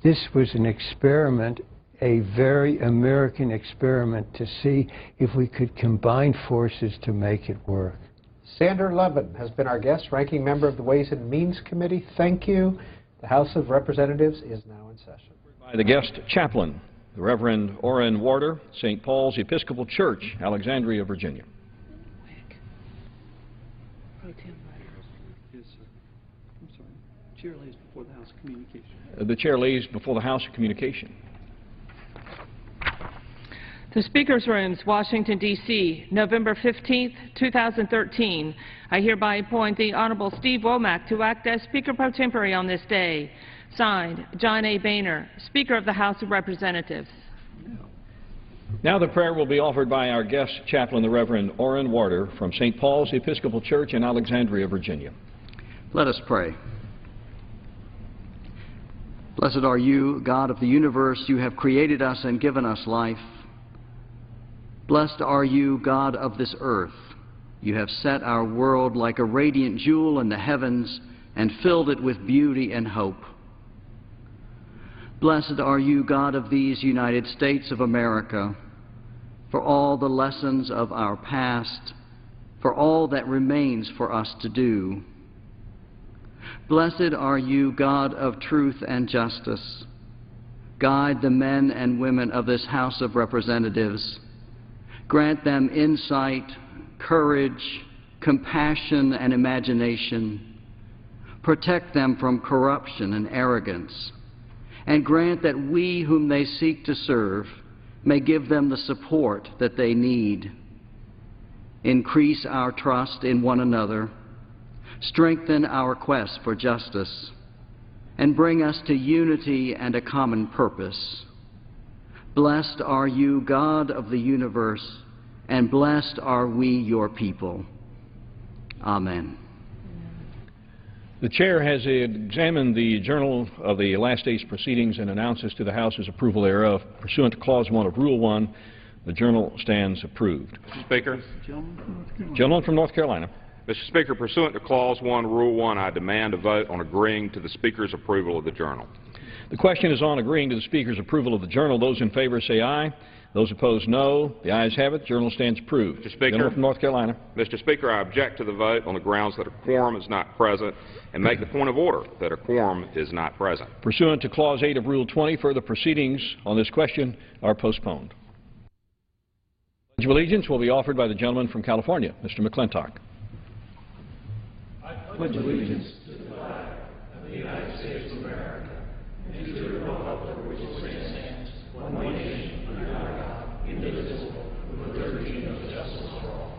This was an experiment, a very American experiment, to see if we could combine forces to make it work. Sander Levin has been our guest, ranking member of the Ways and Means Committee. Thank you. The House of Representatives is now in session. By the guest chaplain, the Reverend Orrin Warder, St. Paul's Episcopal Church, Alexandria, Virginia. Chair lays before the House of Communication. The chair lays before the House of Communication. The Speaker's Rooms, Washington, D.C., November 15, 2013. I hereby appoint the Honorable Steve Womack to act as Speaker pro tempore on this day. Signed, John A. Boehner, Speaker of the House of Representatives. Now the prayer will be offered by our guest chaplain, the Reverend Orrin Warder, from St. Paul's Episcopal Church in Alexandria, Virginia. Let us pray. Blessed are you, God of the universe. You have created us and given us life. Blessed are you, God of this earth. You have set our world like a radiant jewel in the heavens and filled it with beauty and hope. Blessed are you, God of these United States of America, for all the lessons of our past, for all that remains for us to do. Blessed are you, God of truth and justice. Guide the men and women of this House of Representatives. Grant them insight, courage, compassion, and imagination. Protect them from corruption and arrogance. And grant that we whom they seek to serve may give them the support that they need. Increase our trust in one another. Strengthen our quest for justice. And bring us to unity and a common purpose. Blessed are you, God of the universe, and blessed are we, your people. Amen. The chair has examined the journal of the last day's proceedings and announces to the House's approval thereof. Pursuant to Clause 1 of Rule 1, the journal stands approved. Mr. Speaker. Gentleman from North Carolina. Mr. Speaker, pursuant to Clause 1, Rule 1, I demand a vote on agreeing to the Speaker's approval of the journal. The question is on agreeing to the Speaker's approval of the journal. Those in favor say aye. Those opposed, no. The ayes have it. The journal stands approved. Mr. Speaker. Gentleman from North Carolina. Mr. Speaker, I object to the vote on the grounds that a quorum is not present and make the point of order that a quorum is not present. Pursuant to Clause 8 of Rule 20, further proceedings on this question are postponed. Pledge of allegiance will be offered by the gentleman from California, Mr. McClintock. I pledge allegiance to the flag of the United States of America and to the republic for which it stands, one nation, under God, indivisible, with liberty and justice for all.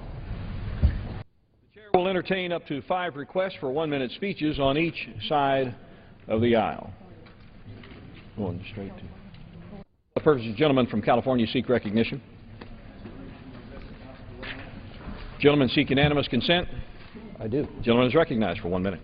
The chair will entertain up to 5 requests for 1-minute speeches on each side of the aisle. Going straight to the purpose, gentleman from California seek recognition. Gentlemen seek unanimous consent. I do. Gentleman is recognized for 1 minute.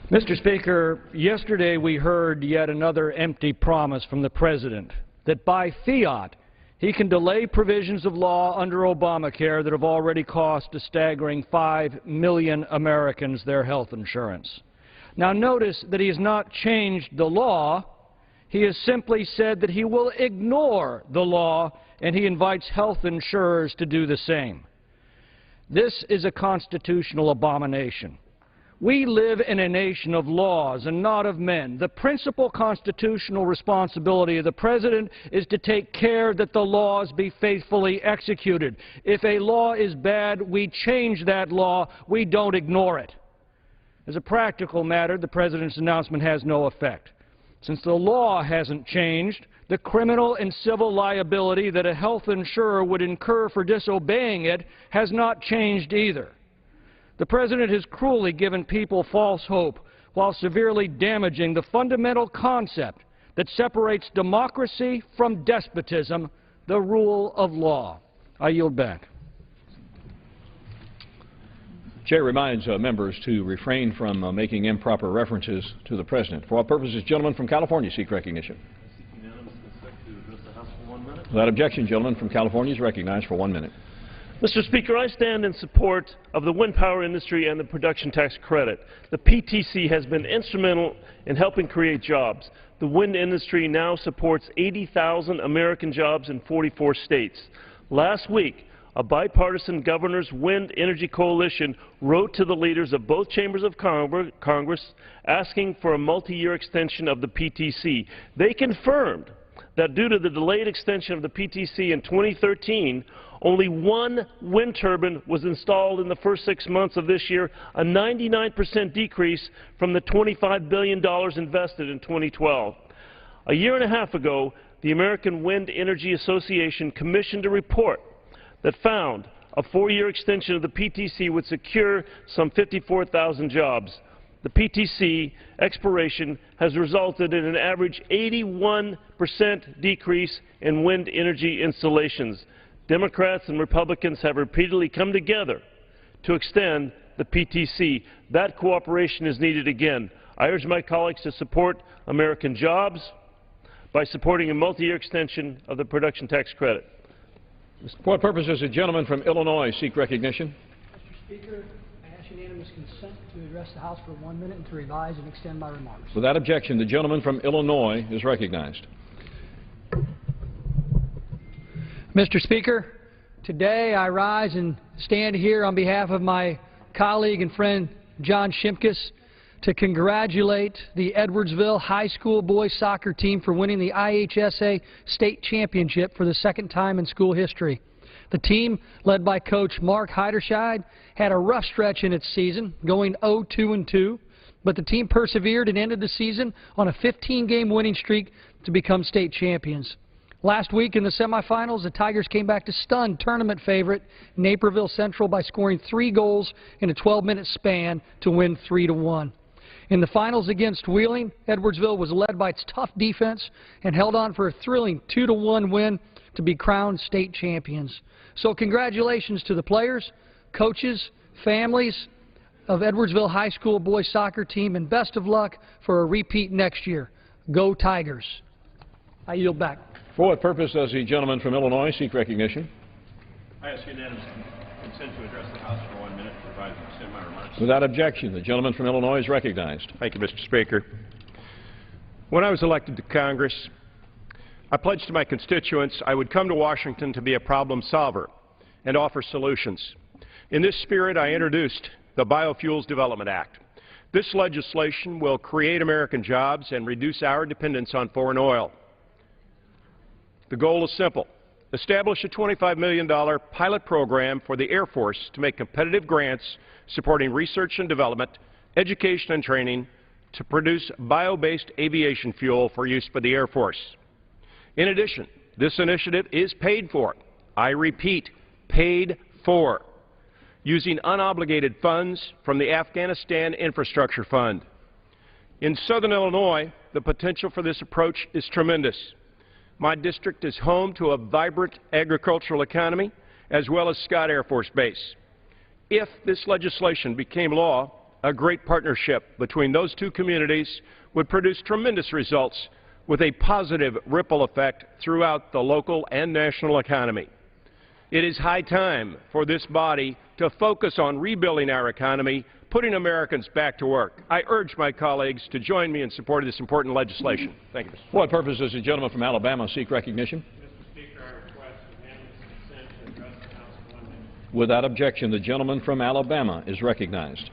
Mr. Speaker, yesterday we heard yet another empty promise from the President that by fiat he can delay provisions of law under Obamacare that have already cost a staggering 5 million Americans their health insurance. Now notice that he has not changed the law. He has simply said that he will ignore the law, and he invites health insurers to do the same. This is a constitutional abomination. We live in a nation of laws and not of men. The principal constitutional responsibility of the President is to take care that the laws be faithfully executed. If a law is bad, we change that law. We don't ignore it. As a practical matter, the President's announcement has no effect. Since the law hasn't changed, the criminal and civil liability that a health insurer would incur for disobeying it has not changed either. The President has cruelly given people false hope while severely damaging the fundamental concept that separates democracy from despotism, the rule of law. I yield back. Chair reminds members to refrain from making improper references to the President. For all purposes, gentlemen from California seek recognition. Without objection, gentleman from California is recognized for 1 minute. Mr. Speaker, I stand in support of the wind power industry and the production tax credit. The PTC has been instrumental in helping create jobs. The wind industry now supports 80,000 American jobs in 44 states. Last week, a bipartisan Governors Wind Energy Coalition wrote to the leaders of both chambers of Congress asking for a multi-year extension of the PTC. They confirmed that due to the delayed extension of the PTC in 2013, only one wind turbine was installed in the first 6 months of this year, a 99% decrease from the $25 billion invested in 2012. A year and a half ago, the American Wind Energy Association commissioned a report that found a 4-year extension of the PTC would secure some 54,000 jobs. The PTC expiration has resulted in an average 81% decrease in wind energy installations. Democrats and Republicans have repeatedly come together to extend the PTC. That cooperation is needed again. I urge my colleagues to support American jobs by supporting a multi-year extension of the production tax credit. For what purpose does the gentleman from Illinois seek recognition? Mr. Speaker, I ask unanimous consent to address the House for 1 minute and to revise and extend my remarks. Without objection, the gentleman from Illinois is recognized. Mr. Speaker, today I rise and stand here on behalf of my colleague and friend John Shimkus to congratulate the Edwardsville High School boys soccer team for winning the IHSA state championship for the second time in school history. The team, led by Coach Mark Heiderscheid, had a rough stretch in its season, going 0-2-2, but the team persevered and ended the season on a 15-game winning streak to become state champions. Last week in the semifinals, the Tigers came back to stun tournament favorite Naperville Central by scoring 3 goals in a 12-minute span to win 3-1. In the finals against Wheeling, Edwardsville was led by its tough defense and held on for a thrilling 2-1 win to be crowned state champions. So congratulations to the players, coaches, families of Edwardsville High School boys soccer team, and best of luck for a repeat next year. Go Tigers. I yield back. For what purpose does the gentleman from Illinois seek recognition? I ask unanimous consent to address the House for 1 minute to revise and extend my remarks. Without objection, the gentleman from Illinois is recognized. Thank you, Mr. Speaker. When I was elected to Congress, I pledged to my constituents I would come to Washington to be a problem solver and offer solutions. In this spirit, I introduced the Biofuels Development Act. This legislation will create American jobs and reduce our dependence on foreign oil. The goal is simple. Establish a $25 million pilot program for the Air Force to make competitive grants supporting research and development, education and training to produce bio-based aviation fuel for use by the Air Force. In addition, this initiative is paid for. I repeat, paid for, using unobligated funds from the Afghanistan Infrastructure Fund. In southern Illinois, the potential for this approach is tremendous. My district is home to a vibrant agricultural economy as well as Scott Air Force Base. If this legislation became law, a great partnership between those two communities would produce tremendous results with a positive ripple effect throughout the local and national economy. It is high time for this body to focus on rebuilding our economy, putting Americans back to work. I urge my colleagues to join me in support of this important legislation. Thank you, Mr. For what purpose does the gentleman from Alabama seek recognition? Mr. Speaker, I request unanimous consent to address the House for 1 minute. Without objection, the gentleman from Alabama is recognized.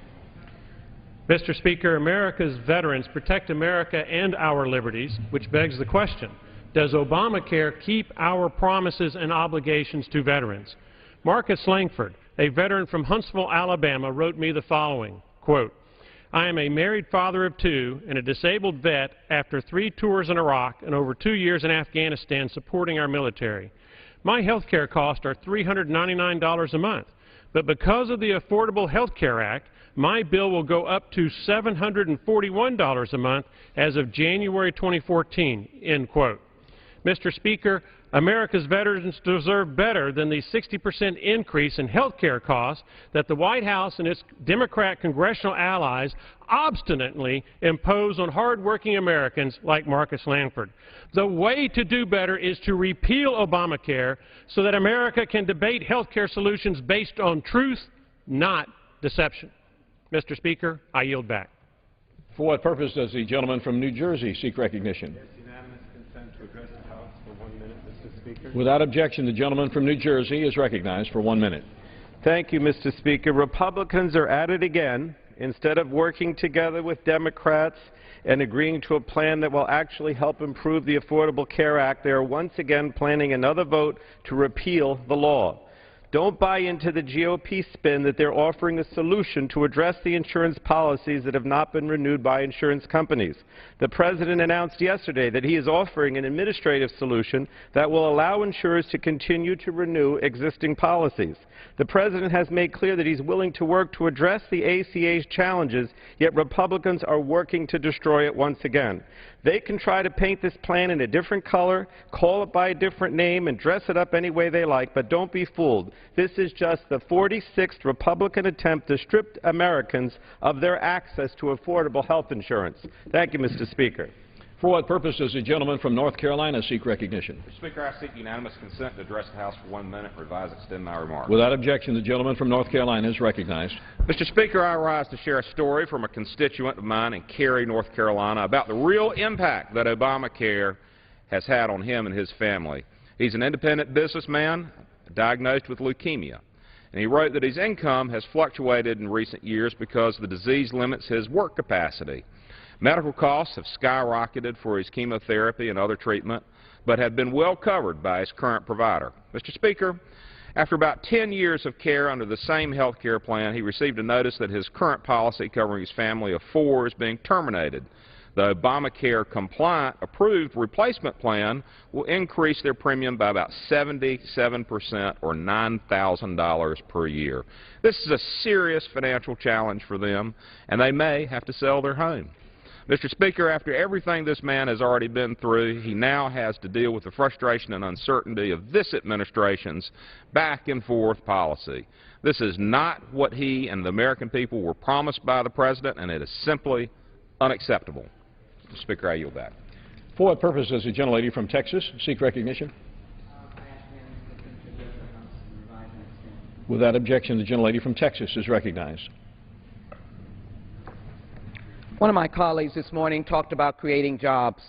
Mr. Speaker, America's veterans protect America and our liberties, which begs the question, does Obamacare keep our promises and obligations to veterans? Marcus Langford, a veteran from Huntsville, Alabama, wrote me the following, quote, I am a married father of 2 and a disabled vet after 3 tours in Iraq and over 2 years in Afghanistan supporting our military. My health care costs are $399 a month, but because of the Affordable Health Care Act, my bill will go up to $741 a month as of January 2014, end quote. Mr. Speaker, America's veterans deserve better than the 60% increase in health care costs that the White House and its Democrat congressional allies obstinately impose on hardworking Americans like Marcus Lanford. The way to do better is to repeal Obamacare so that America can debate health care solutions based on truth, not deception. Mr. Speaker, I yield back. For what purpose does the gentleman from New Jersey seek recognition? Yes, unanimous consent to address the House for 1 minute, Mr. Speaker. Without objection, the gentleman from New Jersey is recognized for 1 minute. Thank you, Mr. Speaker. Republicans are at it again. Instead of working together with Democrats and agreeing to a plan that will actually help improve the Affordable Care Act, they are once again planning another vote to repeal the law. Don't buy into the GOP spin that they're offering a solution to address the insurance policies that have not been renewed by insurance companies. The President announced yesterday that he is offering an administrative solution that will allow insurers to continue to renew existing policies. The President has made clear that he's willing to work to address the ACA's challenges, yet Republicans are working to destroy it once again. They can try to paint this plan in a different color, call it by a different name, and dress it up any way they like, but don't be fooled. This is just the 46th Republican attempt to strip Americans of their access to affordable health insurance. Thank you, Mr. Speaker. For what purpose does the gentleman from North Carolina seek recognition? Mr. Speaker, I seek unanimous consent to address the House for 1 minute, revise and extend my remarks. Without objection, the gentleman from North Carolina is recognized. Mr. Speaker, I rise to share a story from a constituent of mine in Cary, North Carolina, about the real impact that Obamacare has had on him and his family. He's an independent businessman diagnosed with leukemia, and he wrote that his income has fluctuated in recent years because the disease limits his work capacity. Medical costs have skyrocketed for his chemotherapy and other treatment, but have been well covered by his current provider. Mr. Speaker, after about 10 years of care under the same health care plan, he received a notice that his current policy covering his family of 4 is being terminated. The Obamacare-compliant approved replacement plan will increase their premium by about 77% or $9,000 per year. This is a serious financial challenge for them, and they may have to sell their home. Mr. Speaker, after everything this man has already been through, he now has to deal with the frustration and uncertainty of this administration's back-and-forth policy. This is not what he and the American people were promised by the President, and it is simply unacceptable. Mr. Speaker, I yield back. For what purpose does the gentlelady from Texas seek recognition? Without objection, the gentlelady from Texas is recognized. One of my colleagues this morning talked about creating jobs,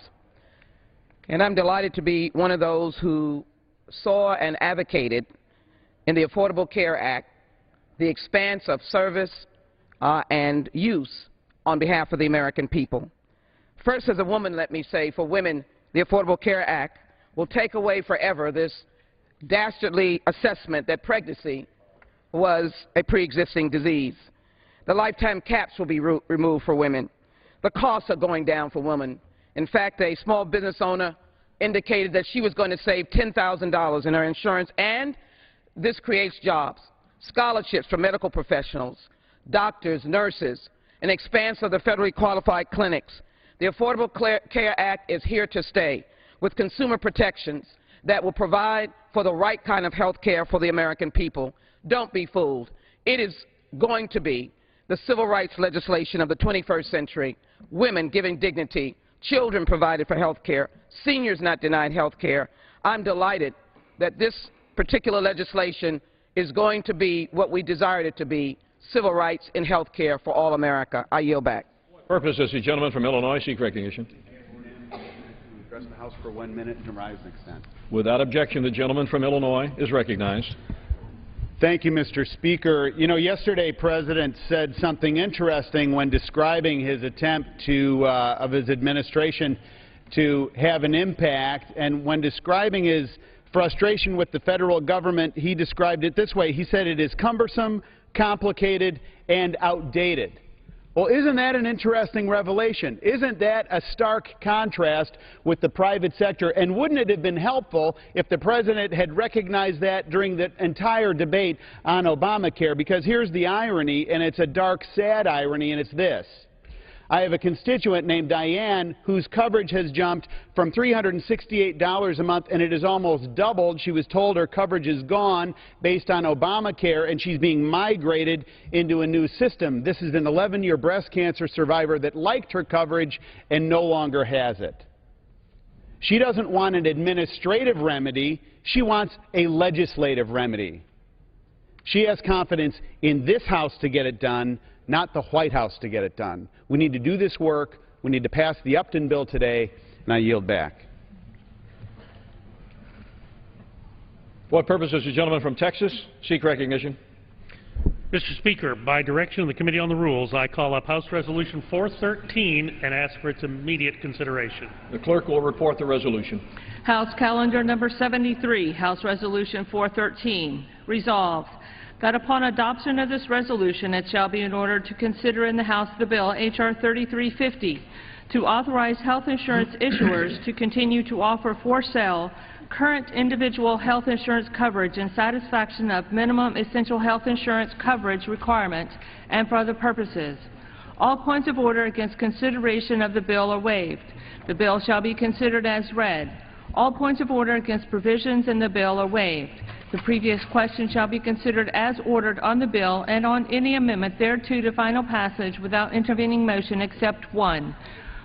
and I'm delighted to be one of those who saw and advocated in the Affordable Care Act the expanse of service and use on behalf of the American people. First, as a woman, let me say, for women, the Affordable Care Act will take away forever this dastardly assessment that pregnancy was a pre-existing disease. The lifetime caps will be removed for women. The costs are going down for women. In fact, a small business owner indicated that she was going to save $10,000 in her insurance, and this creates jobs, scholarships for medical professionals, doctors, nurses, an expanse of the federally qualified clinics. The Affordable Care Act is here to stay, with consumer protections that will provide for the right kind of health care for the American people. Don't be fooled. It is going to be the civil rights legislation of the 21st century, women given dignity, children provided for health care, seniors not denied health care. I'm delighted that this particular legislation is going to be what we desired it to be, civil rights in health care for all America. I yield back. What purpose does the gentleman from Illinois seek recognition? Address the House for 1 minute and rise and extend. Without objection, the gentleman from Illinois is recognized. Thank you, Mr. Speaker. You know, yesterday, President said something interesting when describing his attempt of his administration to have an impact, and when describing his frustration with the federal government, he described it this way. He said it is cumbersome, complicated, and outdated. Well, isn't that an interesting revelation? Isn't that a stark contrast with the private sector? And wouldn't it have been helpful if the President had recognized that during the entire debate on Obamacare? Because here's the irony, and it's a dark, sad irony, and it's this. I have a constituent named Diane whose coverage has jumped from $368 a month, and it has almost doubled. She was told her coverage is gone based on Obamacare, and she's being migrated into a new system. This is an 11-year breast cancer survivor that liked her coverage and no longer has it. She doesn't want an administrative remedy. She wants a legislative remedy. She has confidence in this House to get it done, not the White House to get it done. We need to do this work. We need to pass the Upton bill today, and I yield back. For what purpose does the gentleman from Texas seek recognition? Mr. Speaker, by direction of the Committee on the Rules, I call up House Resolution 413 and ask for its immediate consideration. The clerk will report the resolution. House Calendar Number 73, House Resolution 413. Resolved that upon adoption of this resolution, it shall be in order to consider in the House the bill H.R. 3350 to authorize health insurance issuers to continue to offer for sale current individual health insurance coverage in satisfaction of minimum essential health insurance coverage requirements and for other purposes. All points of order against consideration of the bill are waived. The bill shall be considered as read. All points of order against provisions in the bill are waived. The previous question shall be considered as ordered on the bill and on any amendment thereto to final passage without intervening motion except one.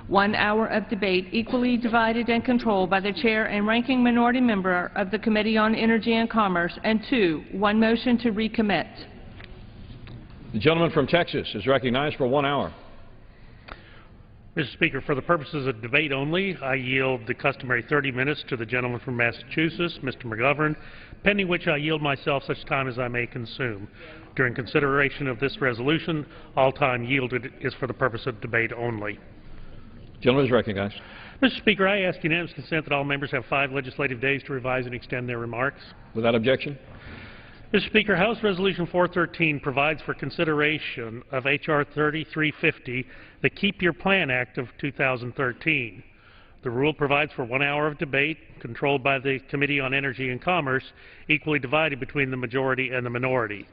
1 hour of debate equally divided and controlled by the chair and ranking minority member of the Committee on Energy and Commerce, and 2, 1 motion to recommit. The gentleman from Texas is recognized for 1 hour. Mr. Speaker, for the purposes of debate only, I yield the customary 30 minutes to the gentleman from Massachusetts, Mr. McGovern, pending which I yield myself such time as I may consume. During consideration of this resolution, all time yielded is for the purpose of debate only. Gentleman is recognized. Mr. Speaker, I ask unanimous consent that all members have 5 legislative days to revise and extend their remarks. Without objection. Mr. Speaker, House Resolution 413 provides for consideration of H.R. 3350, the Keep Your Plan Act of 2013. The rule provides for 1 hour of debate, controlled by the Committee on Energy and Commerce, equally divided between the majority and the minority.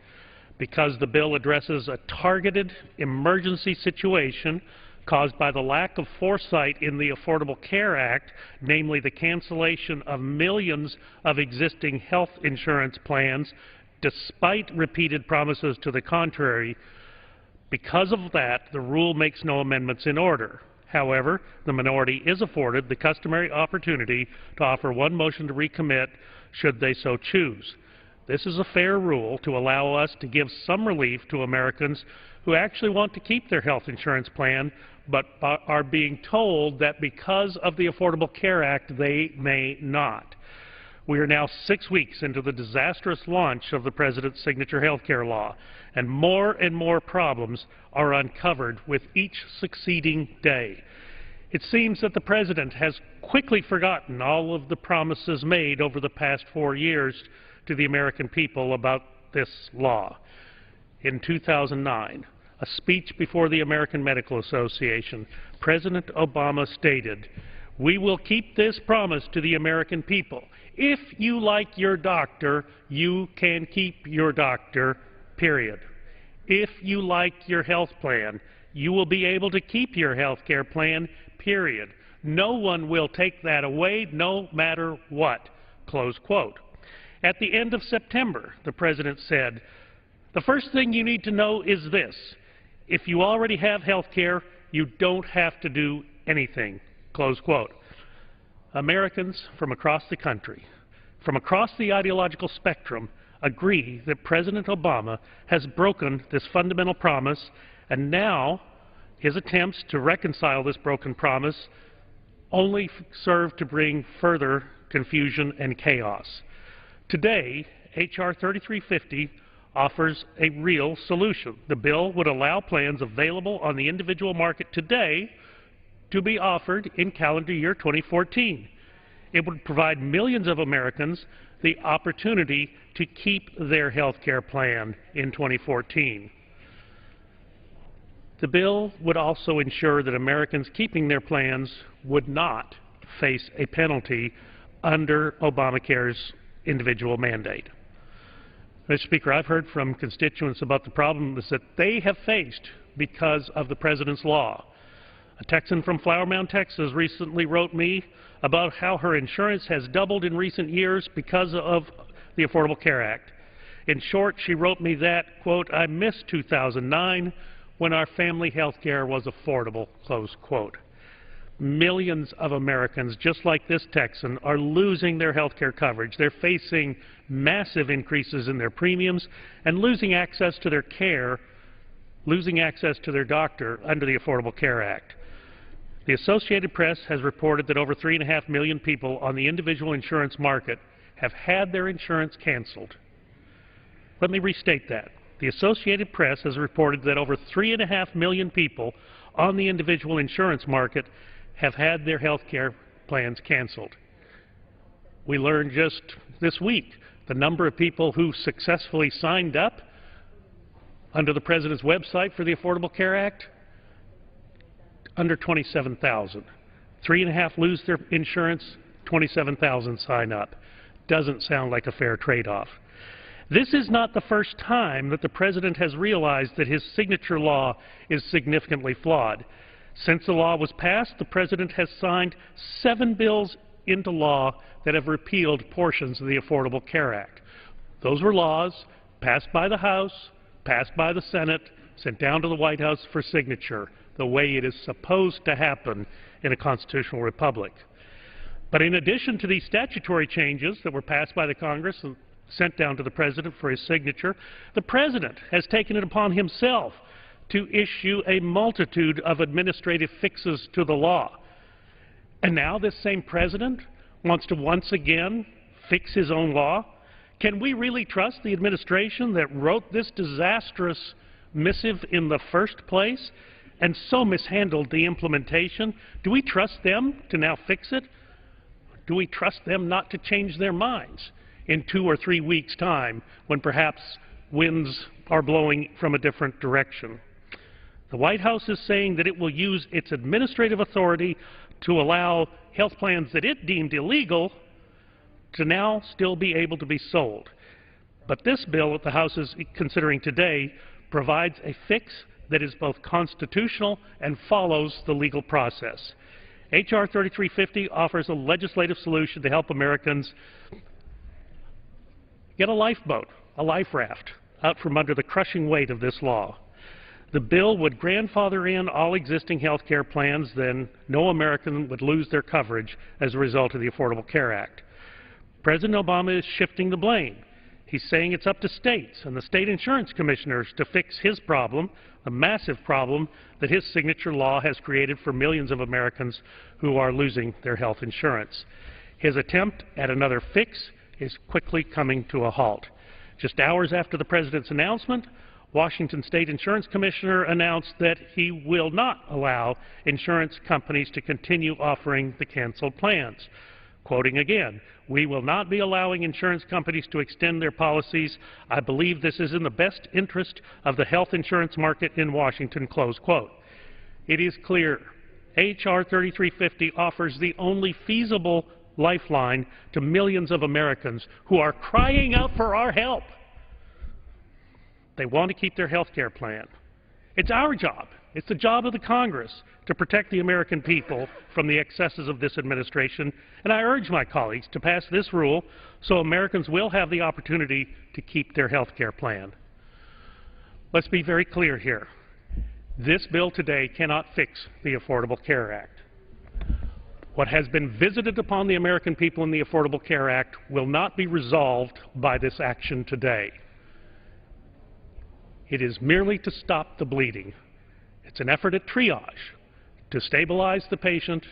Because the bill addresses a targeted emergency situation caused by the lack of foresight in the Affordable Care Act, namely the cancellation of millions of existing health insurance plans, despite repeated promises to the contrary. Because of that, the rule makes no amendments in order. However, the minority is afforded the customary opportunity to offer 1 motion to recommit should they so choose. This is a fair rule to allow us to give some relief to Americans who actually want to keep their health insurance plan, but are being told that because of the Affordable Care Act, they may not. We are now 6 weeks into the disastrous launch of the President's signature health care law, and more problems are uncovered with each succeeding day. It seems that the President has quickly forgotten all of the promises made over the past 4 years to the American people about this law. In 2009, a speech before the American Medical Association, President Obama stated, "We will keep this promise to the American people. If you like your doctor, you can keep your doctor, period. If you like your health plan, you will be able to keep your health care plan, period. No one will take that away, no matter what," close quote. At the end of September, the President said, "The first thing you need to know is this. If you already have health care, you don't have to do anything," close quote. Americans from across the country, from across the ideological spectrum, agree that President Obama has broken this fundamental promise, and now his attempts to reconcile this broken promise only serve to bring further confusion and chaos. Today, H.R. 3350 offers a real solution. The bill would allow plans available on the individual market today to be offered in calendar year 2014. It would provide millions of Americans the opportunity to keep their health care plan in 2014. The bill would also ensure that Americans keeping their plans would not face a penalty under Obamacare's individual mandate. Mr. Speaker, I've heard from constituents about the problems that they have faced because of the President's law. A Texan from Flower Mound, Texas recently wrote me about how her insurance has doubled in recent years because of the Affordable Care Act. In short, she wrote me that, quote, I miss 2009 when our family health care was affordable, close quote. Millions of Americans, just like this Texan, are losing their health care coverage. They're facing massive increases in their premiums and losing access to their care, losing access to their doctor under the Affordable Care Act. The Associated Press has reported that over 3.5 million people on the individual insurance market have had their insurance canceled. Let me restate that. The Associated Press has reported that over 3.5 million people on the individual insurance market have had their health care plans canceled. We learned just this week the number of people who successfully signed up under the President's website for the Affordable Care Act, under 27,000. 3.5 lose their insurance, 27,000 sign up. Doesn't sound like a fair trade-off. This is not the first time that the President has realized that his signature law is significantly flawed. Since the law was passed, the President has signed 7 bills into law that have repealed portions of the Affordable Care Act. Those were laws passed by the House, passed by the Senate, sent down to the White House for signature, the way it is supposed to happen in a constitutional republic. But in addition to these statutory changes that were passed by the Congress and sent down to the President for his signature, the President has taken it upon himself to issue a multitude of administrative fixes to the law. And now this same President wants to once again fix his own law? Can we really trust the administration that wrote this disastrous missive in the first place and so mishandled the implementation? Do we trust them to now fix it? Do we trust them not to change their minds in 2 or 3 weeks' time when perhaps winds are blowing from a different direction? The White House is saying that it will use its administrative authority to allow health plans that it deemed illegal to now still be able to be sold. But this bill that the House is considering today provides a fix that is both constitutional and follows the legal process. H.R. 3350 offers a legislative solution to help Americans get a lifeboat, a life raft, out from under the crushing weight of this law. The bill would grandfather in all existing health care plans, then no American would lose their coverage as a result of the Affordable Care Act. President Obama is shifting the blame. He's saying it's up to states and the state insurance commissioners to fix his problem, a massive problem that his signature law has created for millions of Americans who are losing their health insurance. His attempt at another fix is quickly coming to a halt. Just hours after the President's announcement, Washington State Insurance Commissioner announced that he will not allow insurance companies to continue offering the canceled plans. Quoting again, "We will not be allowing insurance companies to extend their policies. I believe this is in the best interest of the health insurance market in Washington," close quote. It is clear H.R. 3350 offers the only feasible lifeline to millions of Americans who are crying out for our help. They want to keep their health care plan. It's our job. It's the job of the Congress to protect the American people from the excesses of this administration, and I urge my colleagues to pass this rule so Americans will have the opportunity to keep their health care plan. Let's be very clear here. This bill today cannot fix the Affordable Care Act. What has been visited upon the American people in the Affordable Care Act will not be resolved by this action today. It is merely to stop the bleeding. It's an effort at triage, to stabilize the patient.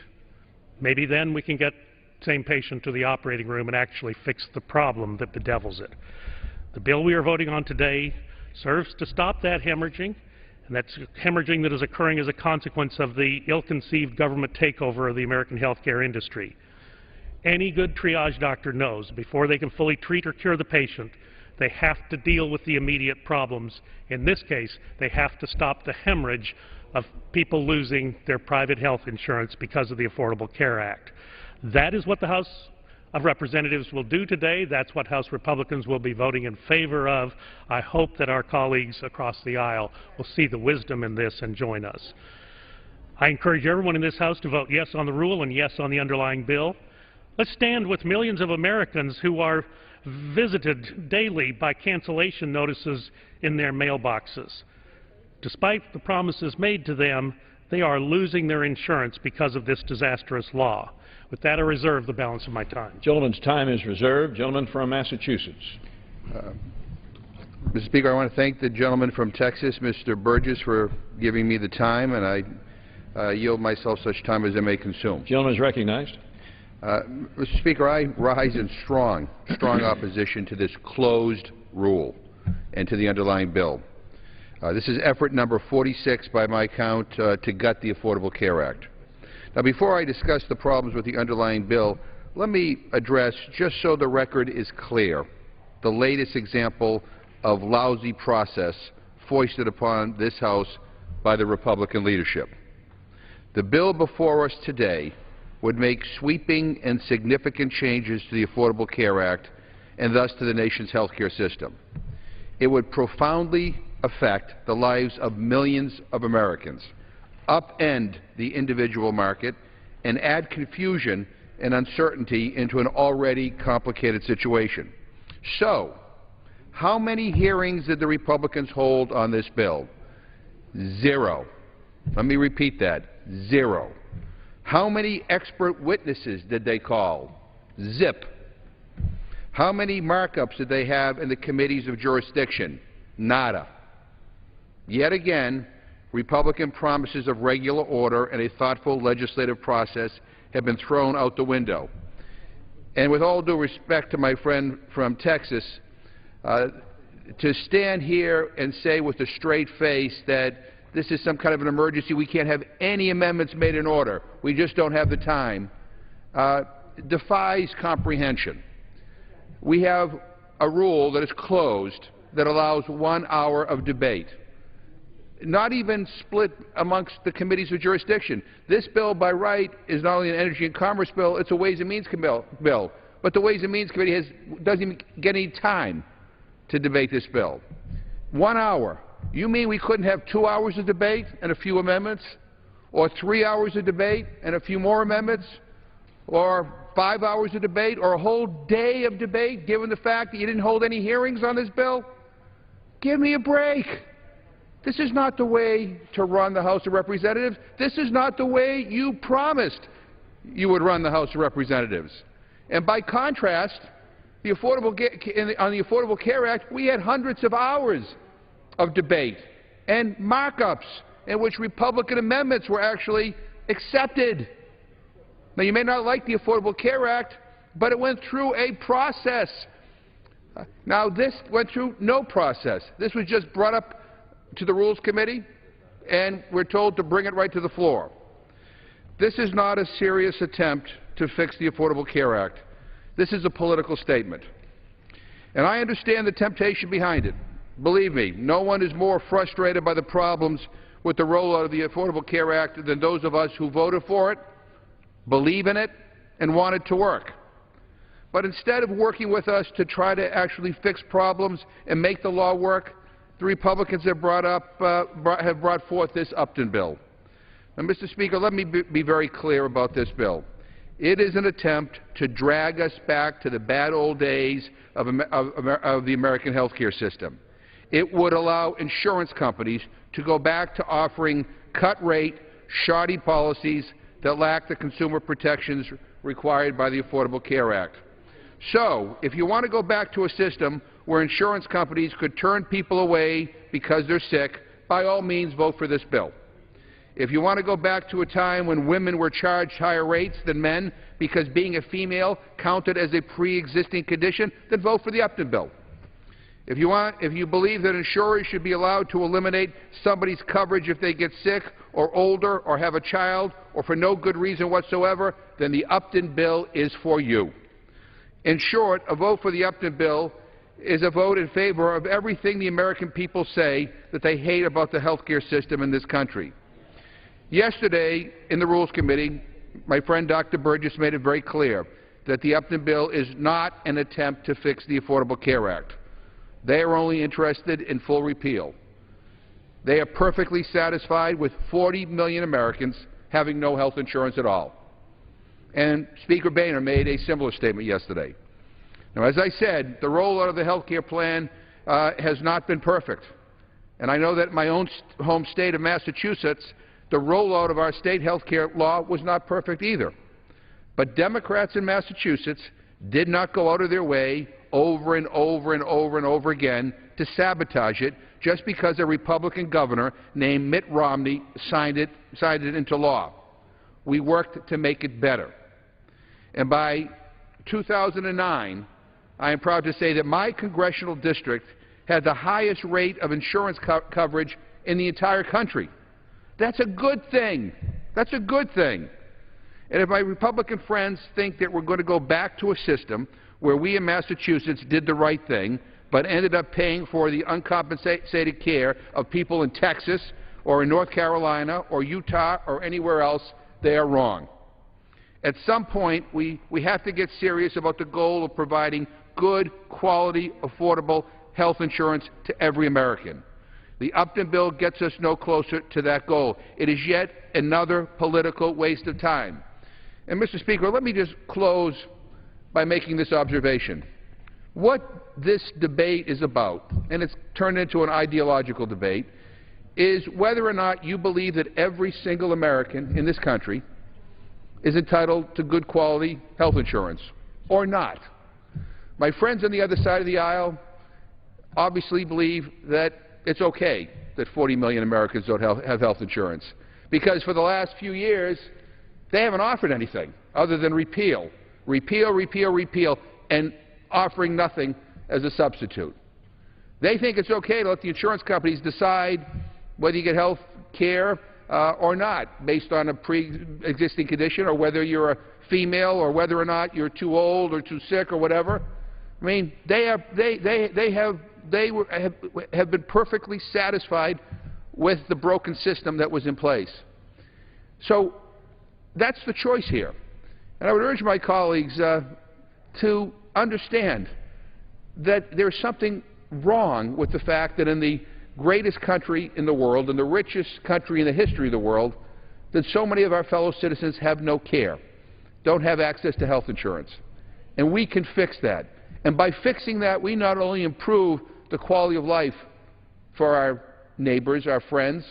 Maybe then we can get the same patient to the operating room and actually fix the problem that bedevils it. The bill we are voting on today serves to stop that hemorrhaging, and that's hemorrhaging that is occurring as a consequence of the ill-conceived government takeover of the American healthcare industry. Any good triage doctor knows before they can fully treat or cure the patient, they have to deal with the immediate problems. In this case, they have to stop the hemorrhage of people losing their private health insurance because of the Affordable Care Act. That is what the House of Representatives will do today. That's what House Republicans will be voting in favor of. I hope that our colleagues across the aisle will see the wisdom in this and join us. I encourage everyone in this House to vote yes on the rule and yes on the underlying bill. Let's stand with millions of Americans who are visited daily by cancellation notices in their mailboxes. Despite the promises made to them, they are losing their insurance because of this disastrous law. With that, I reserve the balance of my time. Gentleman's time is reserved. Gentleman from Massachusetts. Mr. Speaker, I want to thank the gentleman from Texas, Mr. Burgess, for giving me the time, and I yield myself such time as I may consume. Gentleman is recognized. Mr. Speaker, I rise in strong opposition to this closed rule and to the underlying bill. This is effort number 46 by my count to gut the Affordable Care Act. Now, before I discuss the problems with the underlying bill, let me address, just so the record is clear, the latest example of lousy process foisted upon this House by the Republican leadership. The bill before us today would make sweeping and significant changes to the Affordable Care Act and thus to the nation's health care system. It would profoundly affect the lives of millions of Americans, upend the individual market, and add confusion and uncertainty into an already complicated situation. So, how many hearings did the Republicans hold on this bill? 0. Let me repeat that. 0. How many expert witnesses did they call? Zip. How many markups did they have in the committees of jurisdiction? Nada. Yet again, Republican promises of regular order and a thoughtful legislative process have been thrown out the window. And with all due respect to my friend from Texas, to stand here and say with a straight face that this is some kind of an emergency, we can't have any amendments made in order, we just don't have the time, defies comprehension. We have a rule that is closed that allows 1 hour of debate, not even split amongst the committees of jurisdiction. This bill, by right, is not only an Energy and Commerce bill, it's a Ways and Means bill. But the Ways and Means Committee doesn't even get any time to debate this bill. 1 hour. You mean we couldn't have 2 hours of debate and a few amendments? Or 3 hours of debate and a few more amendments? Or 5 hours of debate? Or a whole day of debate, given the fact that you didn't hold any hearings on this bill? Give me a break. This is not the way to run the House of Representatives. This is not the way you promised you would run the House of Representatives. And by contrast, on the Affordable Care Act, we had hundreds of hours of debate and markups in which Republican amendments were actually accepted. Now, you may not like the Affordable Care Act, but it went through a process. Now, this went through no process. This was just brought up to the Rules Committee, and we're told to bring it right to the floor. This is not a serious attempt to fix the Affordable Care Act. This is a political statement. And I understand the temptation behind it. Believe me, no one is more frustrated by the problems with the rollout of the Affordable Care Act than those of us who voted for it, believe in it, and want it to work. But instead of working with us to try to actually fix problems and make the law work, the Republicans have brought forth this Upton bill. Now, Mr. Speaker, let me be very clear about this bill. It is an attempt to drag us back to the bad old days of the American health care system. It would allow insurance companies to go back to offering cut-rate, shoddy policies that lack the consumer protections required by the Affordable Care Act. So, if you want to go back to a system where insurance companies could turn people away because they're sick, by all means vote for this bill. If you want to go back to a time when women were charged higher rates than men because being a female counted as a pre-existing condition, then vote for the Upton bill. If you believe that insurers should be allowed to eliminate somebody's coverage if they get sick or older or have a child or for no good reason whatsoever, then the Upton bill is for you. In short, a vote for the Upton bill is a vote in favor of everything the American people say that they hate about the health care system in this country. Yesterday, in the Rules Committee, my friend Dr. Burgess made it very clear that the Upton bill is not an attempt to fix the Affordable Care Act. They are only interested in full repeal. They are perfectly satisfied with 40 million Americans having no health insurance at all. And Speaker Boehner made a similar statement yesterday. Now, as I said, the rollout of the health care plan has not been perfect. And I know that in my own home state of Massachusetts, the rollout of our state health care law was not perfect either. But Democrats in Massachusetts did not go out of their way over and over and over and over again to sabotage it just because a Republican governor named Mitt Romney signed it into law. We worked to make it better. And by 2009, I am proud to say that my congressional district had the highest rate of insurance coverage in the entire country. That's a good thing. That's a good thing. And if my Republican friends think that we're going to go back to a system where we in Massachusetts did the right thing but ended up paying for the uncompensated care of people in Texas or in North Carolina or Utah or anywhere else, they are wrong. At some point, we have to get serious about the goal of providing good, quality, affordable health insurance to every American. The Upton bill gets us no closer to that goal. It is yet another political waste of time. And, Mr. Speaker, let me just close by making this observation. What this debate is about, and it's turned into an ideological debate, is whether or not you believe that every single American in this country is entitled to good quality health insurance or not. My friends on the other side of the aisle obviously believe that it's okay that 40 million Americans don't have health insurance, because for the last few years they haven't offered anything other than repeal, repeal, repeal, repeal, and offering nothing as a substitute. They think it's okay to let the insurance companies decide whether you get health care or not, based on a pre-existing condition, or whether you're a female, or whether or not you're too old or too sick or whatever. I mean, they have been perfectly satisfied with the broken system that was in place. So that's the choice here. And I would urge my colleagues to understand that there's something wrong with the fact that in the greatest country in the world, and the richest country in the history of the world, that so many of our fellow citizens have no care, don't have access to health insurance. And we can fix that. And by fixing that, we not only improve the quality of life for our neighbors, our friends,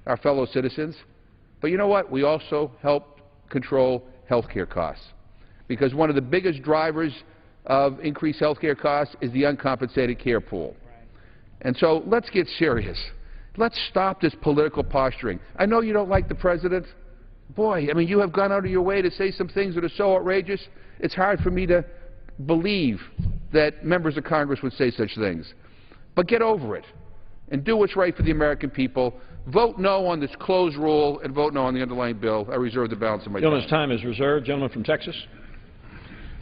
our fellow citizens, but you know what? We also help control health care costs. Because one of the biggest drivers of increased health care costs is the uncompensated care pool. And so let's get serious. Let's stop this political posturing. I know you don't like the president. Boy, I mean, you have gone out of your way to say some things that are so outrageous, it's hard for me to believe that members of Congress would say such things. But get over it and do what's right for the American people. Vote no on this closed rule and vote no on the underlying bill. I reserve the balance of my time. Gentleman's time is reserved. Gentleman from Texas.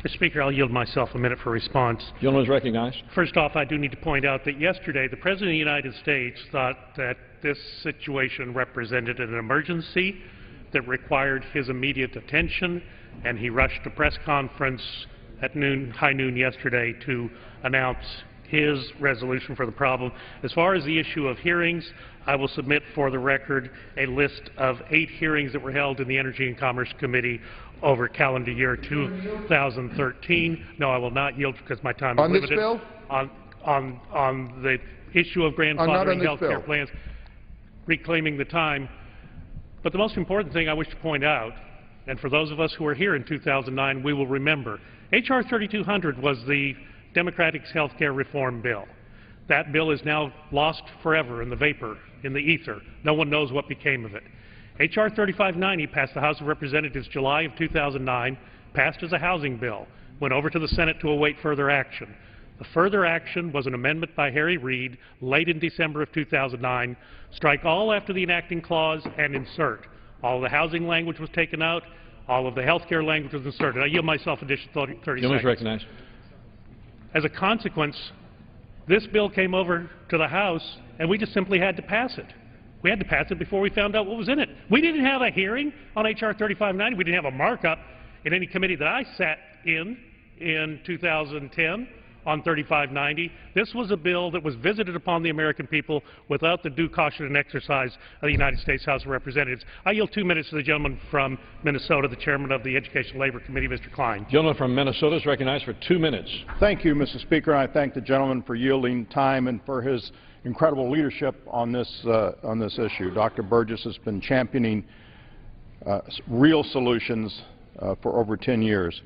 Mr. Speaker, I'll yield myself a minute for response. Gentleman is recognized. First off, I do need to point out that yesterday the President of the United States thought that this situation represented an emergency that required his immediate attention, and he rushed a press conference at high noon yesterday to announce his resolution for the problem. As far as the issue of hearings, I will submit for the record a list of 8 hearings that were held in the Energy and Commerce Committee over calendar year 2013. No, I will not yield because my time is limited. On this bill? On the issue of grandfathering health care plans, reclaiming the time. But the most important thing I wish to point out, and for those of us who were here in 2009, we will remember, H.R. 3200 was the Democratic health care reform bill. That bill is now lost forever in the vapor, in the ether. No one knows what became of it. H.R. 3590 passed the House of Representatives July of 2009, passed as a housing bill, went over to the Senate to await further action. The further action was an amendment by Harry Reid late in December of 2009, strike all after the enacting clause and insert. All of the housing language was taken out, all of the health care language was inserted. I yield myself additional 30 seconds. Recognized. As a consequence, this bill came over to the House, and we just simply had to pass it. We had to pass it before we found out what was in it. We didn't have a hearing on H.R. 3590. We didn't have a markup in any committee that I sat in 2010 on 3590. This was a bill that was visited upon the American people without the due caution and exercise of the United States House of Representatives. I yield 2 minutes to the gentleman from Minnesota, the chairman of the Education Labor Committee, Mr. Klein. Gentleman from Minnesota is recognized for 2 minutes. Thank you, Mr. Speaker. I thank the gentleman for yielding time and for his incredible leadership on this issue. Dr. Burgess has been championing real solutions for over 10 years.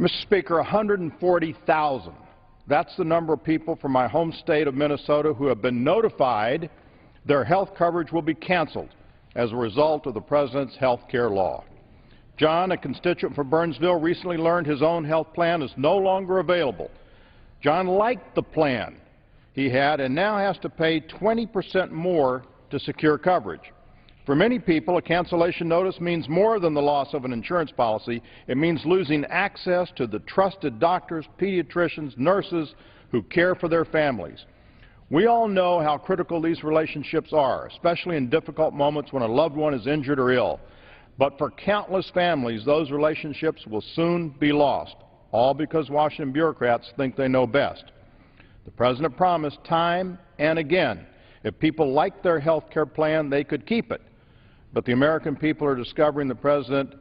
Mr. Speaker, 140,000, that's the number of people from my home state of Minnesota who have been notified their health coverage will be canceled as a result of the President's health care law. John, a constituent from Burnsville, recently learned his own health plan is no longer available. John liked the plan he had and now has to pay 20% more to secure coverage. For many people, a cancellation notice means more than the loss of an insurance policy. It means losing access to the trusted doctors, pediatricians, nurses who care for their families. We all know how critical these relationships are, especially in difficult moments when a loved one is injured or ill. But for countless families, those relationships will soon be lost, all because Washington bureaucrats think they know best. The President promised time and again if people liked their health care plan, they could keep it. But the American people are discovering the President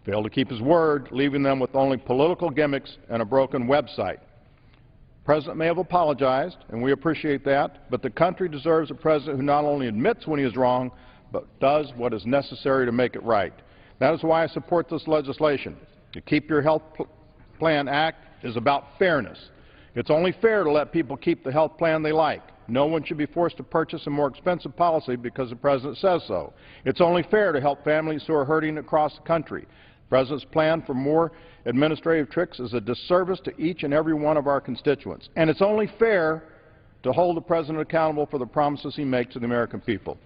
failed to keep his word, leaving them with only political gimmicks and a broken website. The President may have apologized, and we appreciate that, but the country deserves a President who not only admits when he is wrong, but does what is necessary to make it right. That is why I support this legislation. The Keep Your Health Plan Act is about fairness. It's only fair to let people keep the health plan they like. No one should be forced to purchase a more expensive policy because the President says so. It's only fair to help families who are hurting across the country. The President's plan for more administrative tricks is a disservice to each and every one of our constituents. And it's only fair to hold the President accountable for the promises he makes to the American people.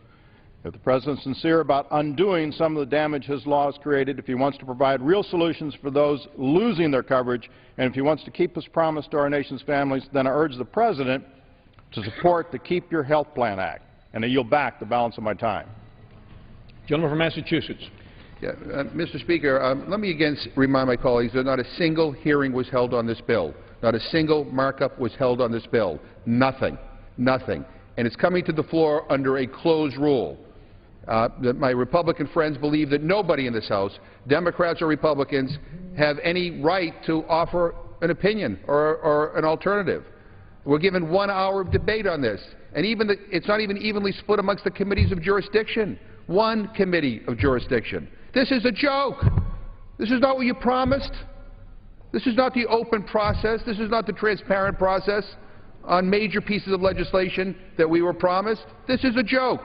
If the President is sincere about undoing some of the damage his law has created, if he wants to provide real solutions for those losing their coverage, and if he wants to keep his promise to our nation's families, then I urge the President to support the Keep Your Health Plan Act. And I yield back the balance of my time. Gentleman from Massachusetts. Yeah, Mr. Speaker, let me again remind my colleagues that not a single hearing was held on this bill. Not a single markup was held on this bill. Nothing. Nothing. And it's coming to the floor under a closed rule. My Republican friends believe that nobody in this House, Democrats or Republicans, have any right to offer an opinion or an alternative. We're given 1 hour of debate on this, and it's not even evenly split amongst the committees of jurisdiction. One committee of jurisdiction. This is a joke. This is not what you promised. This is not the open process. This is not the transparent process on major pieces of legislation that we were promised. This is a joke.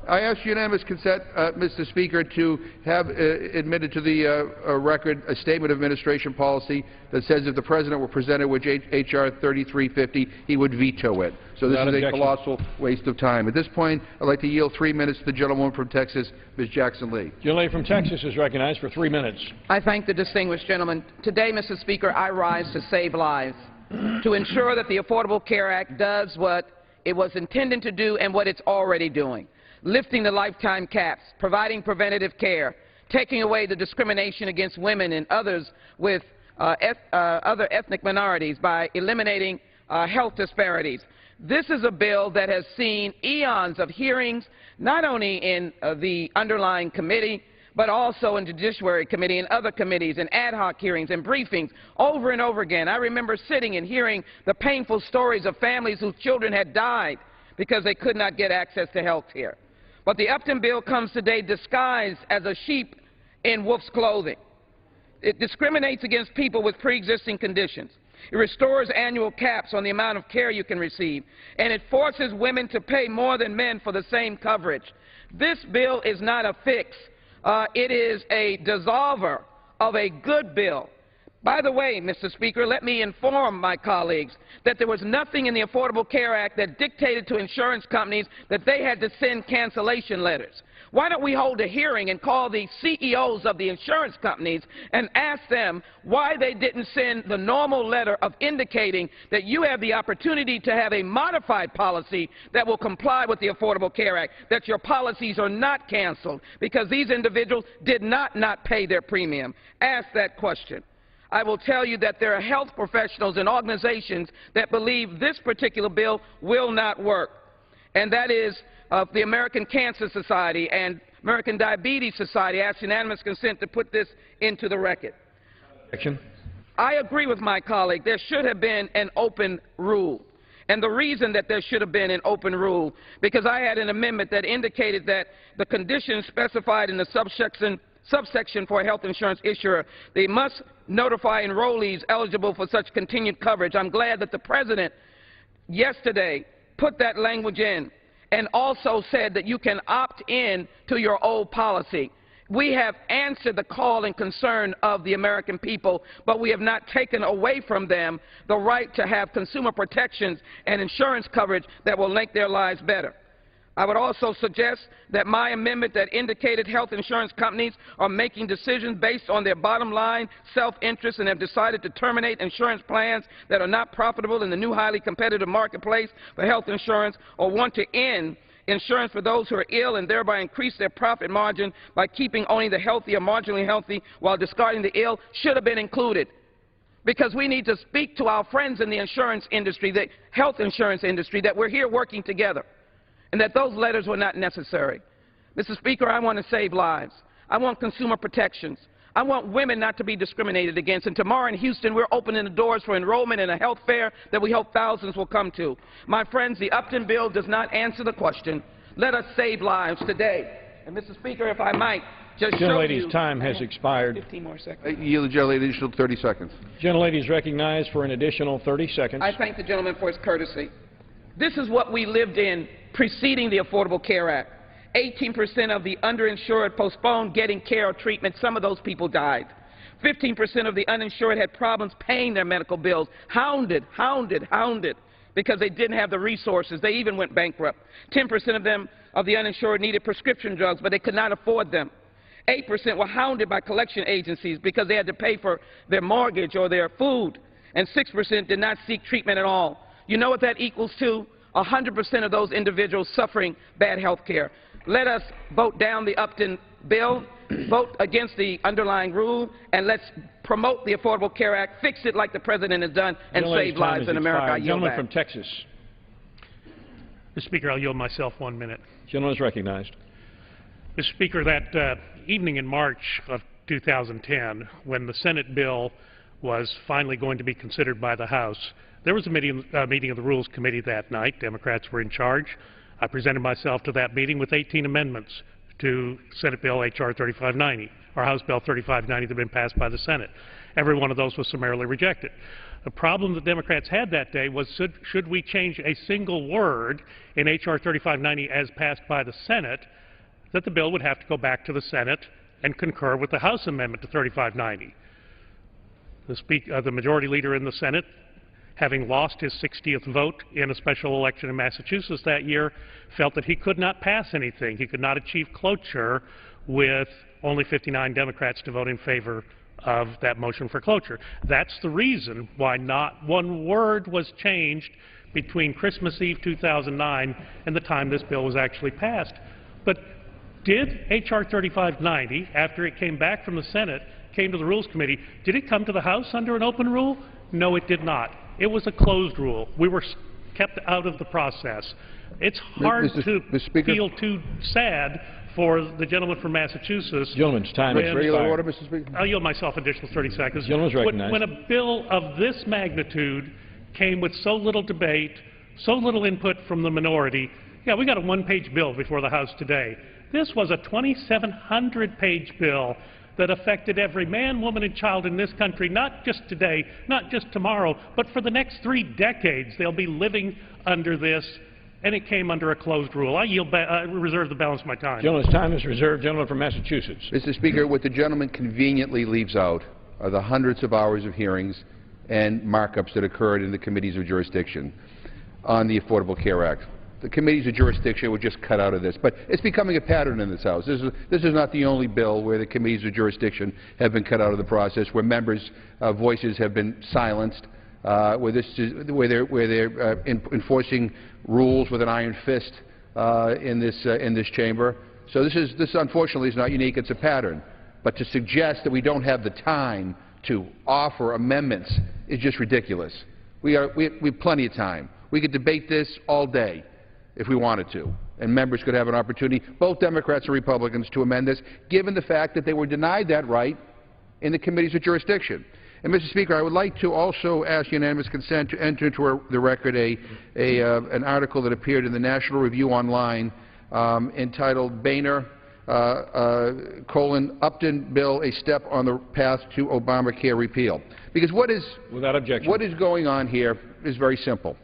I ask unanimous consent, Mr. Speaker, to have admitted to the record a statement of administration policy that says if the President were presented with H.R. 3350, he would veto it. So this is a colossal waste of time. At this point, I'd like to yield 3 minutes to the gentlewoman from Texas, Ms. Jackson Lee. The gentleman from Texas is recognized for 3 minutes. I thank the distinguished gentleman. Today, Mr. Speaker, I rise to save lives, to ensure that the Affordable Care Act does what it was intended to do and what it's already doing. Lifting the lifetime caps, providing preventative care, taking away the discrimination against women and others with other ethnic minorities by eliminating health disparities. This is a bill that has seen eons of hearings, not only in the underlying committee, but also in the Judiciary Committee and other committees and ad hoc hearings and briefings over and over again. I remember sitting and hearing the painful stories of families whose children had died because they could not get access to health care. But the Upton bill comes today disguised as a sheep in wolf's clothing. It discriminates against people with pre-existing conditions. It restores annual caps on the amount of care you can receive. And it forces women to pay more than men for the same coverage. This bill is not a fix. It is a dissolver of a good bill. By the way, Mr. Speaker, let me inform my colleagues that there was nothing in the Affordable Care Act that dictated to insurance companies that they had to send cancellation letters. Why don't we hold a hearing and call the CEOs of the insurance companies and ask them why they didn't send the normal letter of indicating that you have the opportunity to have a modified policy that will comply with the Affordable Care Act, that your policies are not canceled because these individuals did not pay their premium. Ask that question. I will tell you that there are health professionals and organizations that believe this particular bill will not work, and that is the American Cancer Society and American Diabetes Society. I ask unanimous consent to put this into the record. Action. I agree with my colleague. There should have been an open rule. And the reason that there should have been an open rule, because I had an amendment that indicated that the conditions specified in the subsection for a health insurance issuer, they must notify enrollees eligible for such continued coverage. I'm glad that the President yesterday put that language in and also said that you can opt in to your old policy. We have answered the call and concern of the American people, but we have not taken away from them the right to have consumer protections and insurance coverage that will make their lives better. I would also suggest that my amendment that indicated health insurance companies are making decisions based on their bottom line self-interest and have decided to terminate insurance plans that are not profitable in the new highly competitive marketplace for health insurance, or want to end insurance for those who are ill and thereby increase their profit margin by keeping only the healthy or marginally healthy while discarding the ill, should have been included. Because we need to speak to our friends in the insurance industry, the health insurance industry, that we're here working together, and that those letters were not necessary. Mr. Speaker, I want to save lives. I want consumer protections. I want women not to be discriminated against. And tomorrow in Houston, we're opening the doors for enrollment in a health fair that we hope thousands will come to. My friends, the Upton bill does not answer the question. Let us save lives today. And, Mr. Speaker, if I might just show you... Gentlelady's time has expired. 15 more seconds. I yield the gentlelady an additional 30 seconds. Gentlelady is recognized for an additional 30 seconds. I thank the gentleman for his courtesy. This is what we lived in preceding the Affordable Care Act. 18% of the underinsured postponed getting care or treatment. Some of those people died. 15% of the uninsured had problems paying their medical bills. Hounded because they didn't have the resources. They even went bankrupt. 10% of them, of the uninsured, needed prescription drugs, but they could not afford them. 8% were hounded by collection agencies because they had to pay for their mortgage or their food. And 6% did not seek treatment at all. You know what that equals to? 100% of those individuals suffering bad health care. Let us vote down the Upton bill, vote against the underlying rule, and let's promote the Affordable Care Act, fix it like the President has done, and save lives in America. I yield Gentleman back. from Texas. Mr. Speaker, I'll yield myself 1 minute. Gentleman is recognized. Mr. Speaker, that evening in March of 2010, when the Senate bill was finally going to be considered by the House, there was a meeting of the Rules Committee that night. Democrats were in charge. I presented myself to that meeting with 18 amendments to Senate Bill H.R. 3590, or House Bill 3590 that had been passed by the Senate. Every one of those was summarily rejected. The problem that Democrats had that day was should we change a single word in H.R. 3590 as passed by the Senate, that the bill would have to go back to the Senate and concur with the House amendment to 3590. The majority leader in the Senate, having lost his 60th vote in a special election in Massachusetts that year, felt that he could not pass anything. He could not achieve cloture with only 59 Democrats to vote in favor of that motion for cloture. That's the reason why not one word was changed between Christmas Eve 2009 and the time this bill was actually passed. But did H.R. 3590, after it came back from the Senate, came to the Rules Committee, did it come to the House under an open rule? No, it did not. It was a closed rule. We were kept out of the process. It's hard to feel too sad for the gentleman from Massachusetts. Gentleman's time is regular order, Mr. Speaker. I'll yield myself additional 30 seconds. Gentleman's recognized. When a bill of this magnitude came with so little debate, so little input from the minority, yeah, we got a one-page bill before the House today. This was a 2,700-page bill that affected every man, woman, and child in this country, not just today, not just tomorrow, but for the next 3 decades. They'll be living under this, and it came under a closed rule. I yield back, reserve the balance of my time. Gentleman's time is reserved. Gentleman from Massachusetts. Mr. Speaker, what the gentleman conveniently leaves out are the hundreds of hours of hearings and markups that occurred in the committees of jurisdiction on the Affordable Care Act. The committees of jurisdiction were just cut out of this. But it's becoming a pattern in this House. This is not the only bill where the committees of jurisdiction have been cut out of the process, where members' voices have been silenced, where they're enforcing rules with an iron fist in this chamber. So this unfortunately is not unique. It's a pattern. But to suggest that we don't have the time to offer amendments is just ridiculous. We have plenty of time. We could debate this all day if we wanted to, and members could have an opportunity, both Democrats and Republicans, to amend this, given the fact that they were denied that right in the committees of jurisdiction. And, Mr. Speaker, I would like to also ask unanimous consent to enter into the record an article that appeared in the National Review Online entitled Boehner, Upton Bill, a step on the path to Obamacare repeal. Because what is going on here is very simple.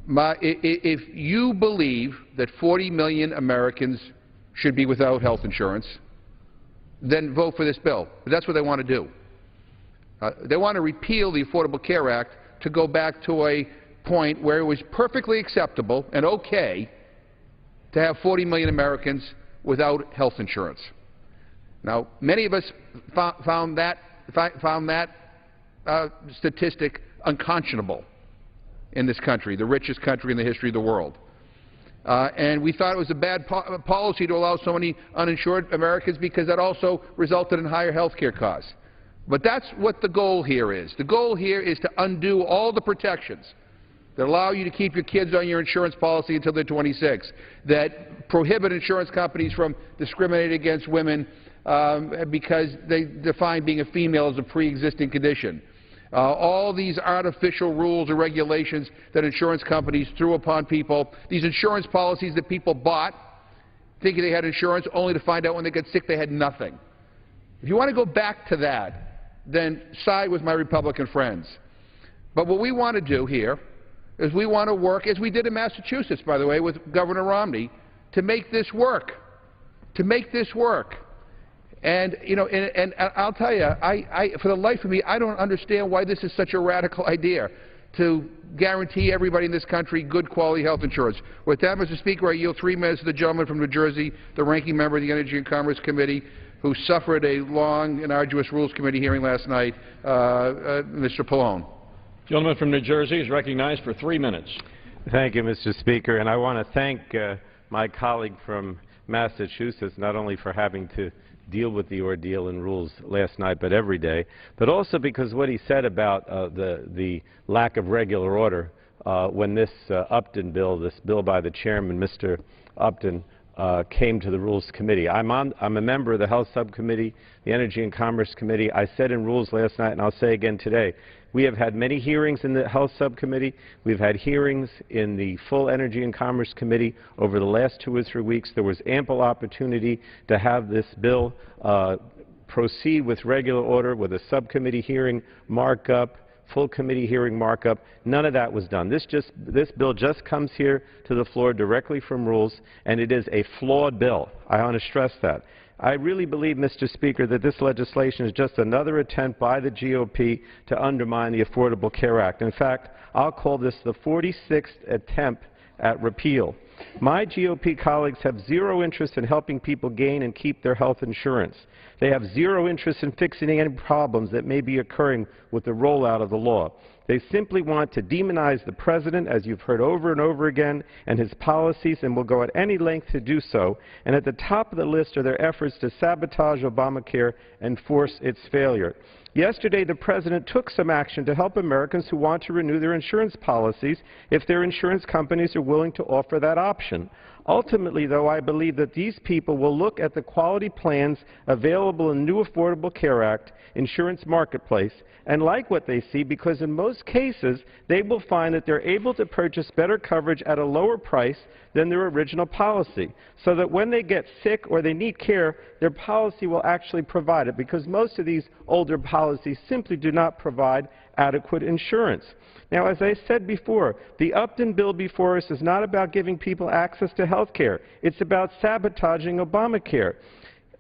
If you believe that 40 million Americans should be without health insurance, then vote for this bill. But that's what they want to do. They want to repeal the Affordable Care Act to go back to a point where it was perfectly acceptable and okay to have 40 million Americans without health insurance. Now, many of us found that statistic unconscionable in this country, the richest country in the history of the world. And we thought it was a bad policy to allow so many uninsured Americans because that also resulted in higher health care costs. But that's what the goal here is. The goal here is to undo all the protections that allow you to keep your kids on your insurance policy until they're 26, that prohibit insurance companies from discriminating against women because they define being a female as a pre-existing condition. All these artificial rules and regulations that insurance companies threw upon people, these insurance policies that people bought thinking they had insurance only to find out when they got sick they had nothing. If you want to go back to that, then side with my Republican friends. But what we want to do here is we want to work, as we did in Massachusetts, by the way, with Governor Romney, to make this work. To make this work. And, you know, and I'll tell you, for the life of me, I don't understand why this is such a radical idea, to guarantee everybody in this country good quality health insurance. With that, Mr. Speaker, I yield 3 minutes to the gentleman from New Jersey, the ranking member of the Energy and Commerce Committee, who suffered a long and arduous Rules Committee hearing last night, Mr. Pallone. The gentleman from New Jersey is recognized for 3 minutes. Thank you, Mr. Speaker. And I want to thank my colleague from Massachusetts, not only for having to deal with the ordeal in Rules last night, but every day, but also because what he said about the lack of regular order when this Upton bill, this bill by the chairman, Mr. Upton, came to the Rules Committee. I'm a member of the Health Subcommittee, the Energy and Commerce Committee. I said in Rules last night, and I'll say again today, we have had many hearings in the Health Subcommittee. We've had hearings in the full Energy and Commerce Committee over the last 2 or 3 weeks. There was ample opportunity to have this bill proceed with regular order, with a subcommittee hearing markup, full committee hearing markup. None of that was done. This bill just comes here to the floor directly from Rules, and it is a flawed bill. I want to stress that. I really believe, Mr. Speaker, that this legislation is just another attempt by the GOP to undermine the Affordable Care Act. In fact, I'll call this the 46th attempt at repeal. My GOP colleagues have zero interest in helping people gain and keep their health insurance. They have zero interest in fixing any problems that may be occurring with the rollout of the law. They simply want to demonize the President, as you've heard over and over again, and his policies, and will go at any length to do so. And at the top of the list are their efforts to sabotage Obamacare and force its failure. Yesterday, the President took some action to help Americans who want to renew their insurance policies if their insurance companies are willing to offer that option. Ultimately, though, I believe that these people will look at the quality plans available in the new Affordable Care Act insurance marketplace and like what they see, because in most cases they will find that they're able to purchase better coverage at a lower price than their original policy, so that when they get sick or they need care, their policy will actually provide it, because most of these older policies simply do not provide adequate insurance. Now, as I said before, the Upton bill before us is not about giving people access to health care. It's about sabotaging Obamacare.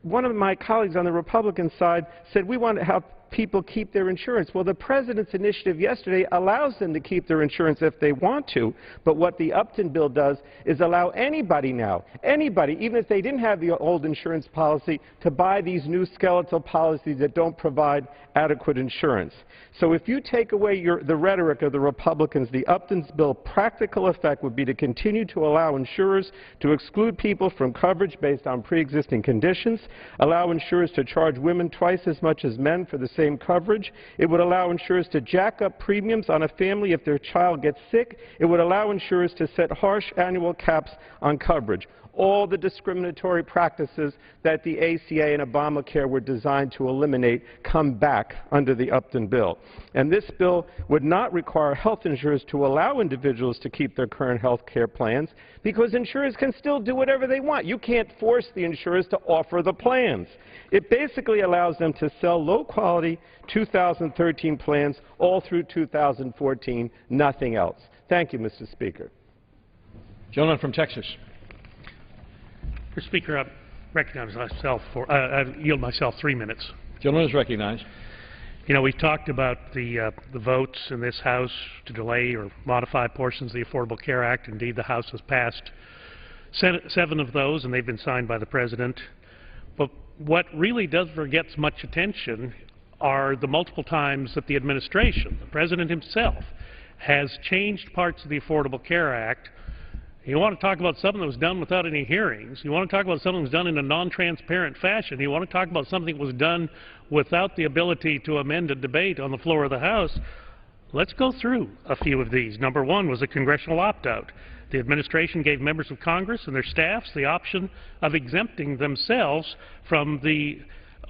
One of my colleagues on the Republican side said we want to help people keep their insurance. Well, the President's initiative yesterday allows them to keep their insurance if they want to, but what the Upton bill does is allow anybody now, anybody, even if they didn't have the old insurance policy, to buy these new skeletal policies that don't provide adequate insurance. So if you take away the rhetoric of the Republicans, the Upton's bill practical effect would be to continue to allow insurers to exclude people from coverage based on pre-existing conditions, allow insurers to charge women twice as much as men for the same coverage. It would allow insurers to jack up premiums on a family if their child gets sick. It would allow insurers to set harsh annual caps on coverage. All the discriminatory practices that the ACA and Obamacare were designed to eliminate come back under the Upton bill. And this bill would not require health insurers to allow individuals to keep their current health care plans, because insurers can still do whatever they want. You can't force the insurers to offer the plans. It basically allows them to sell low-quality 2013 plans all through 2014, nothing else. Thank you, Mr. Speaker. Gentleman from Texas. Mr. Speaker, I recognize myself I yield myself 3 minutes. Gentleman is recognized. You know, we talked about the votes in this House to delay or modify portions of the Affordable Care Act. Indeed, the House has passed 7 of those, and they've been signed by the President. But what really doesn't get much attention are the multiple times that the administration, the President himself, has changed parts of the Affordable Care Act. You want to talk about something that was done without any hearings. You want to talk about something that was done in a non-transparent fashion. You want to talk about something that was done without the ability to amend a debate on the floor of the House. Let's go through a few of these. Number 1 was a congressional opt-out. The administration gave members of Congress and their staffs the option of exempting themselves from the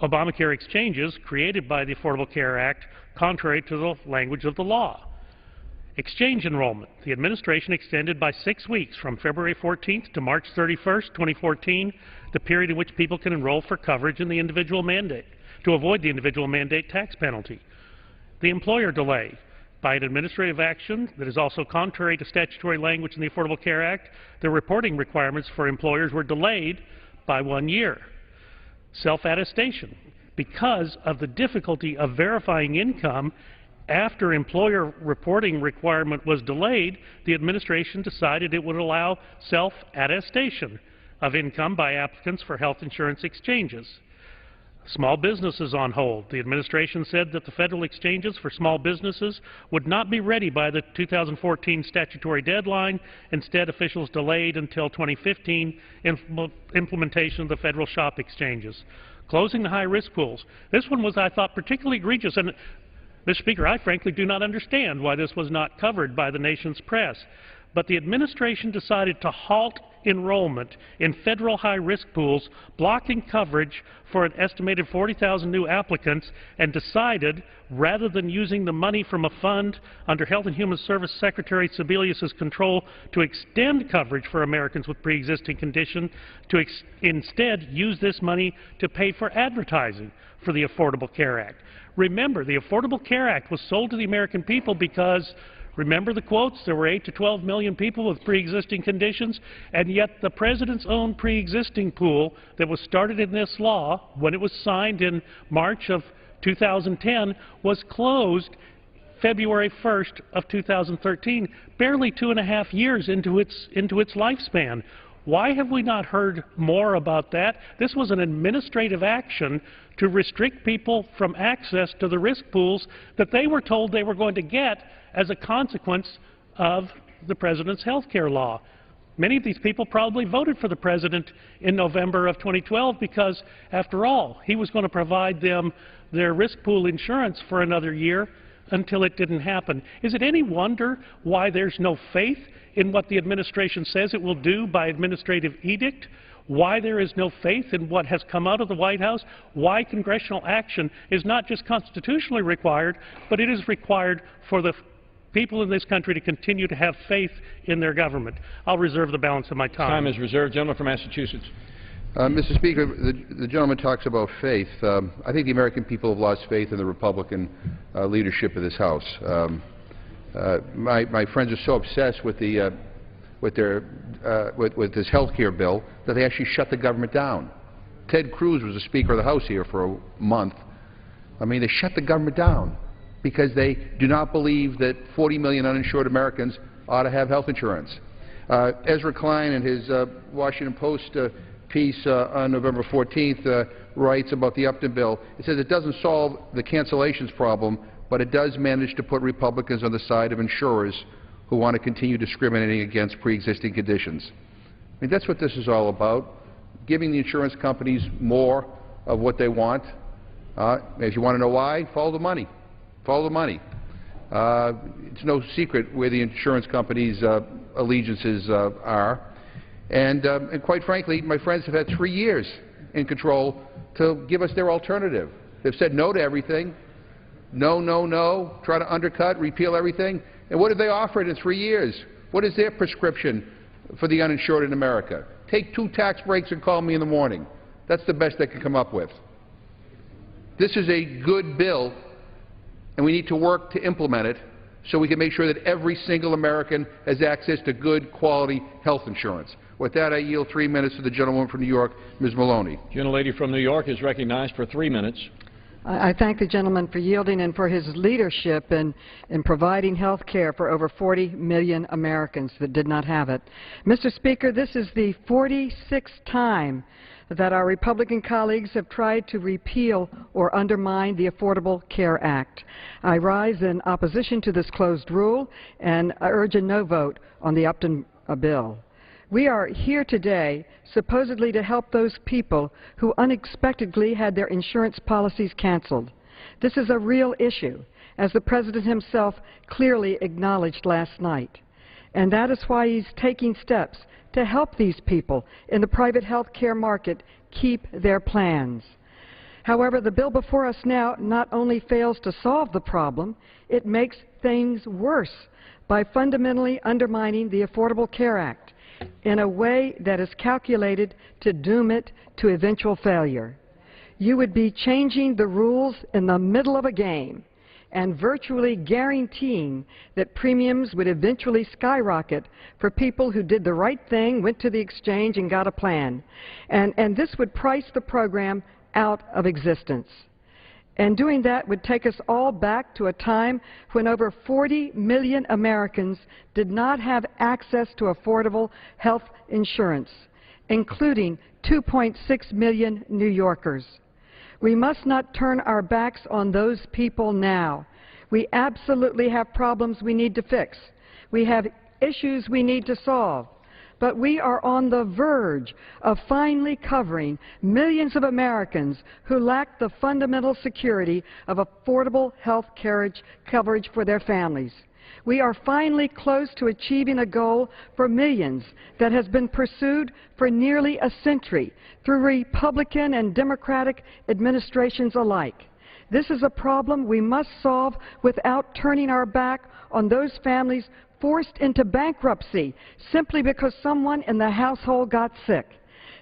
Obamacare exchanges created by the Affordable Care Act, contrary to the language of the law. Exchange enrollment. The administration extended by 6 weeks from February 14th to March 31st, 2014, the period in which people can enroll for coverage in the individual mandate, to avoid the individual mandate tax penalty. The employer delay. By an administrative action that is also contrary to statutory language in the Affordable Care Act, the reporting requirements for employers were delayed by 1 year. Self-attestation. Because of the difficulty of verifying income, after employer reporting requirement was delayed, the administration decided it would allow self-attestation of income by applicants for health insurance exchanges. Small businesses on hold. The administration said that the federal exchanges for small businesses would not be ready by the 2014 statutory deadline. Instead, officials delayed until 2015 implementation of the federal shop exchanges. Closing the high-risk pools. This one was, I thought, particularly egregious, and Mr. Speaker, I frankly do not understand why this was not covered by the nation's press. But the administration decided to halt enrollment in federal high-risk pools, blocking coverage for an estimated 40,000 new applicants, and decided, rather than using the money from a fund under Health and Human Service Secretary Sebelius's control to extend coverage for Americans with pre-existing condition, to instead use this money to pay for advertising for the Affordable Care Act. Remember, the Affordable Care Act was sold to the American people because, remember the quotes, there were 8 to 12 million people with pre-existing conditions, and yet the President's own pre-existing pool that was started in this law, when it was signed in March of 2010, was closed February 1st of 2013, barely 2.5 years into its lifespan. Why have we not heard more about that? This was an administrative action to restrict people from access to the risk pools that they were told they were going to get as a consequence of the President's health care law. Many of these people probably voted for the President in November of 2012 because, after all, he was going to provide them their risk pool insurance for another year until it didn't happen. Is it any wonder why there's no faith in what the administration says it will do by administrative edict? Why there is no faith in what has come out of the White House? Why congressional action is not just constitutionally required, but it is required for the people in this country to continue to have faith in their government. I'll reserve the balance of my time. Time is reserved. Gentleman from Massachusetts. Mr. Speaker, the gentleman talks about faith. I think the American people have lost faith in the Republican leadership of this House. My friends are so obsessed with with this health care bill that they actually shut the government down. Ted Cruz was the Speaker of the House here for a month, I mean, they shut the government down because they do not believe that 40 million uninsured Americans ought to have health insurance. Ezra Klein, in his Washington Post piece on November 14th, writes about the Upton bill. It says it doesn't solve the cancellations problem, but it does manage to put Republicans on the side of insurers who want to continue discriminating against pre-existing conditions. I mean, that's what this is all about, giving the insurance companies more of what they want. If you want to know why, follow the money. Follow the money. It's no secret where the insurance companies' allegiances are. And quite frankly, my friends have had 3 years in control to give us their alternative. They've said no to everything. No, no, no. Try to undercut, repeal everything. And what have they offered in 3 years? What is their prescription for the uninsured in America? Take 2 tax breaks and call me in the morning. That's the best they can come up with. This is a good bill, and we need to work to implement it so we can make sure that every single American has access to good, quality health insurance. With that, I yield 3 minutes to the gentlewoman from New York, Ms. Maloney. The gentlelady from New York is recognized for 3 minutes. I thank the gentleman for yielding and for his leadership in providing health care for over 40 million Americans that did not have it. Mr. Speaker, this is the 46th time that our Republican colleagues have tried to repeal or undermine the Affordable Care Act. I rise in opposition to this closed rule and I urge a no vote on the Upton bill. We are here today supposedly to help those people who unexpectedly had their insurance policies canceled. This is a real issue, as the President himself clearly acknowledged last night. And that is why he's taking steps to help these people in the private health care market keep their plans. However, the bill before us now not only fails to solve the problem, it makes things worse by fundamentally undermining the Affordable Care Act in a way that is calculated to doom it to eventual failure. You would be changing the rules in the middle of a game and virtually guaranteeing that premiums would eventually skyrocket for people who did the right thing, went to the exchange and got a plan. And this would price the program out of existence. And doing that would take us all back to a time when over 40 million Americans did not have access to affordable health insurance, including 2.6 million New Yorkers. We must not turn our backs on those people now. We absolutely have problems we need to fix. We have issues we need to solve. But we are on the verge of finally covering millions of Americans who lack the fundamental security of affordable health coverage for their families. We are finally close to achieving a goal for millions that has been pursued for nearly a century through Republican and Democratic administrations alike. This is a problem we must solve without turning our back on those families forced into bankruptcy simply because someone in the household got sick.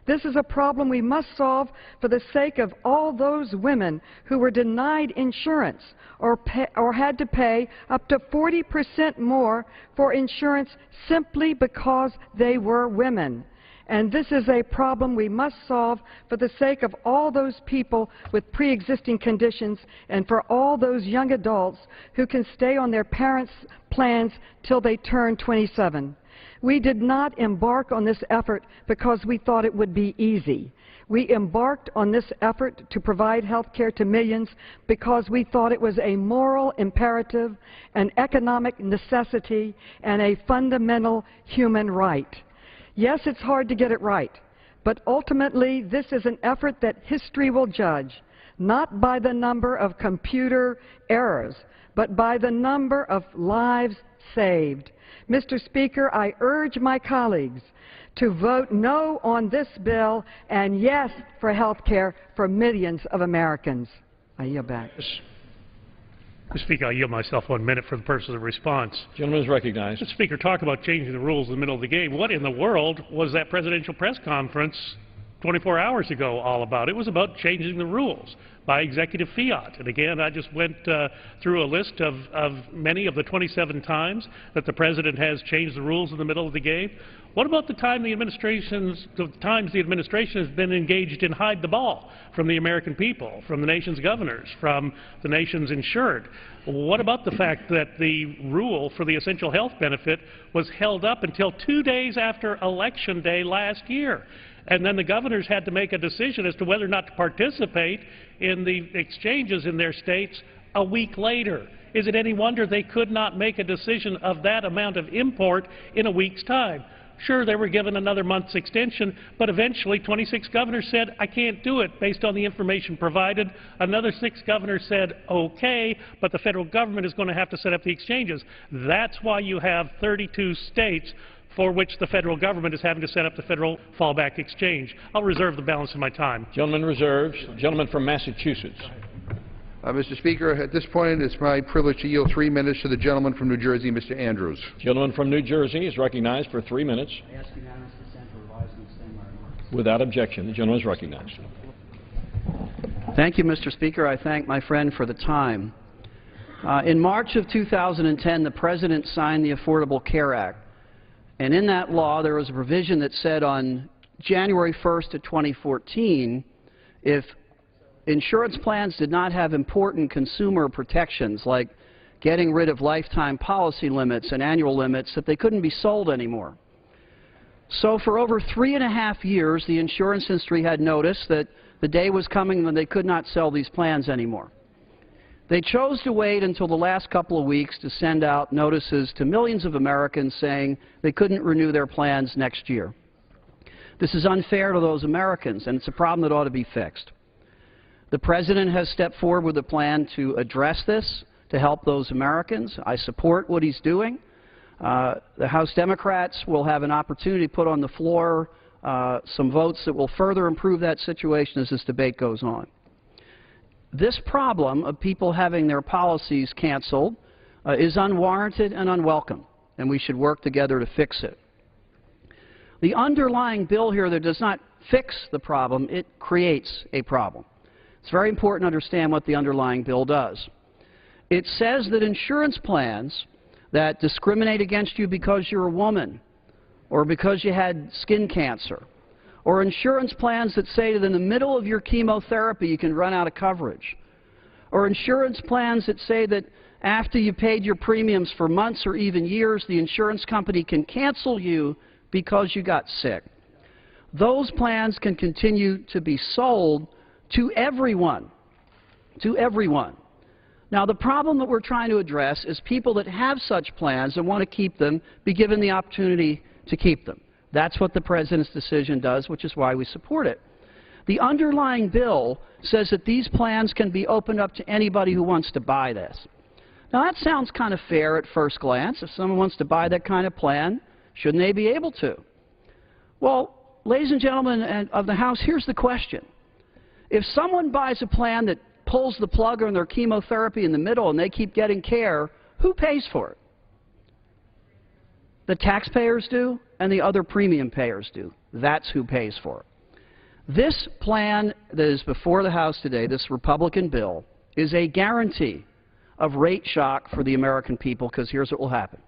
This is a problem we must solve for the sake of all those women who were denied insurance or had to pay up to 40% more for insurance simply because they were women. And this is a problem we must solve for the sake of all those people with pre-existing conditions and for all those young adults who can stay on their parents' plans till they turn 27. We did not embark on this effort because we thought it would be easy. We embarked on this effort to provide health care to millions because we thought it was a moral imperative, an economic necessity, and a fundamental human right. Yes, it's hard to get it right, but ultimately this is an effort that history will judge, not by the number of computer errors, but by the number of lives saved. Mr. Speaker, I urge my colleagues to vote no on this bill and yes for health care for millions of Americans. I yield back. Mr. Speaker, I yield myself 1 minute for the purpose of the response. Gentleman is recognized. Mr. Speaker, talk about changing the rules in the middle of the game. What in the world was that presidential press conference 24 hours ago all about. It was about changing the rules by executive fiat. And again, I just went through a list of many of the 27 times that the President has changed the rules in the middle of the game. What about the times the administration has been engaged in hide the ball from the American people, from the nation's governors, from the nation's insured? What about the fact that the rule for the essential health benefit was held up until 2 days after Election Day last year? And then the governors had to make a decision as to whether or not to participate in the exchanges in their states a week later. Is it any wonder they could not make a decision of that amount of import in a week's time? Sure, they were given another month's extension, but eventually 26 governors said, I can't do it based on the information provided. Another 6 governors said, okay, but the federal government is going to have to set up the exchanges. That's why you have 32 states for which the federal government is having to set up the federal fallback exchange. I'll reserve the balance of my time. Gentleman reserves. Gentleman from Massachusetts. Mr. Speaker, at this point, it's my privilege to yield 3 minutes to the gentleman from New Jersey, Mr. Andrews. Gentleman from New Jersey is recognized for 3 minutes. I ask unanimous consent to revise and extend my remarks. Without objection, the gentleman is recognized. Thank you, Mr. Speaker. I thank my friend for the time. In March of 2010, the President signed the Affordable Care Act. And in that law, there was a provision that said on January 1st of 2014, if insurance plans did not have important consumer protections like getting rid of lifetime policy limits and annual limits, that they couldn't be sold anymore. So for over 3.5 years, the insurance industry had noticed that the day was coming when they could not sell these plans anymore. They chose to wait until the last couple of weeks to send out notices to millions of Americans saying they couldn't renew their plans next year. This is unfair to those Americans, and it's a problem that ought to be fixed. The President has stepped forward with a plan to address this, to help those Americans. I support what he's doing. The House Democrats will have an opportunity to put on the floor some votes that will further improve that situation as this debate goes on. This problem of people having their policies canceled is unwarranted and unwelcome, and we should work together to fix it. The underlying bill here that does not fix the problem, it creates a problem. It's very important to understand what the underlying bill does. It says that insurance plans that discriminate against you because you're a woman or because you had skin cancer, or insurance plans that say that in the middle of your chemotherapy you can run out of coverage, or insurance plans that say that after you paid your premiums for months or even years, the insurance company can cancel you because you got sick. Those plans can continue to be sold to everyone. To everyone. Now, the problem that we're trying to address is people that have such plans and want to keep them be given the opportunity to keep them. That's what the President's decision does, which is why we support it. The underlying bill says that these plans can be opened up to anybody who wants to buy this. Now, that sounds kind of fair at first glance. If someone wants to buy that kind of plan, shouldn't they be able to? Well, ladies and gentlemen of the House, here's the question. If someone buys a plan that pulls the plug on their chemotherapy in the middle and they keep getting care, who pays for it? The taxpayers do, and the other premium payers do. That's who pays for it. This plan that is before the House today, this Republican bill, is a guarantee of rate shock for the American people, because here's what will happen.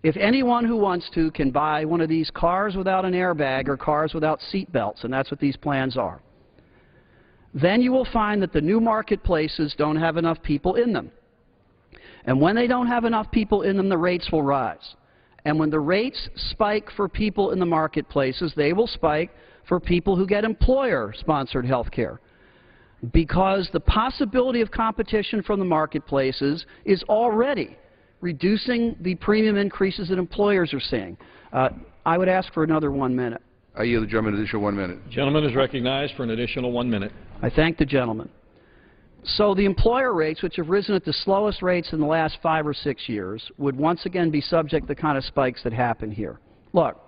If anyone who wants to can buy one of these cars without an airbag or cars without seat belts, and that's what these plans are, then you will find that the new marketplaces don't have enough people in them. And when they don't have enough people in them, the rates will rise. And when the rates spike for people in the marketplaces, they will spike for people who get employer-sponsored health care, because the possibility of competition from the marketplaces is already reducing the premium increases that employers are seeing. I would ask for another 1 minute. I yield the gentleman an additional 1 minute. Gentleman is recognized for an additional 1 minute. I thank the gentleman. So the employer rates, which have risen at the slowest rates in the last 5 or 6 years, would once again be subject to the kind of spikes that happen here. Look,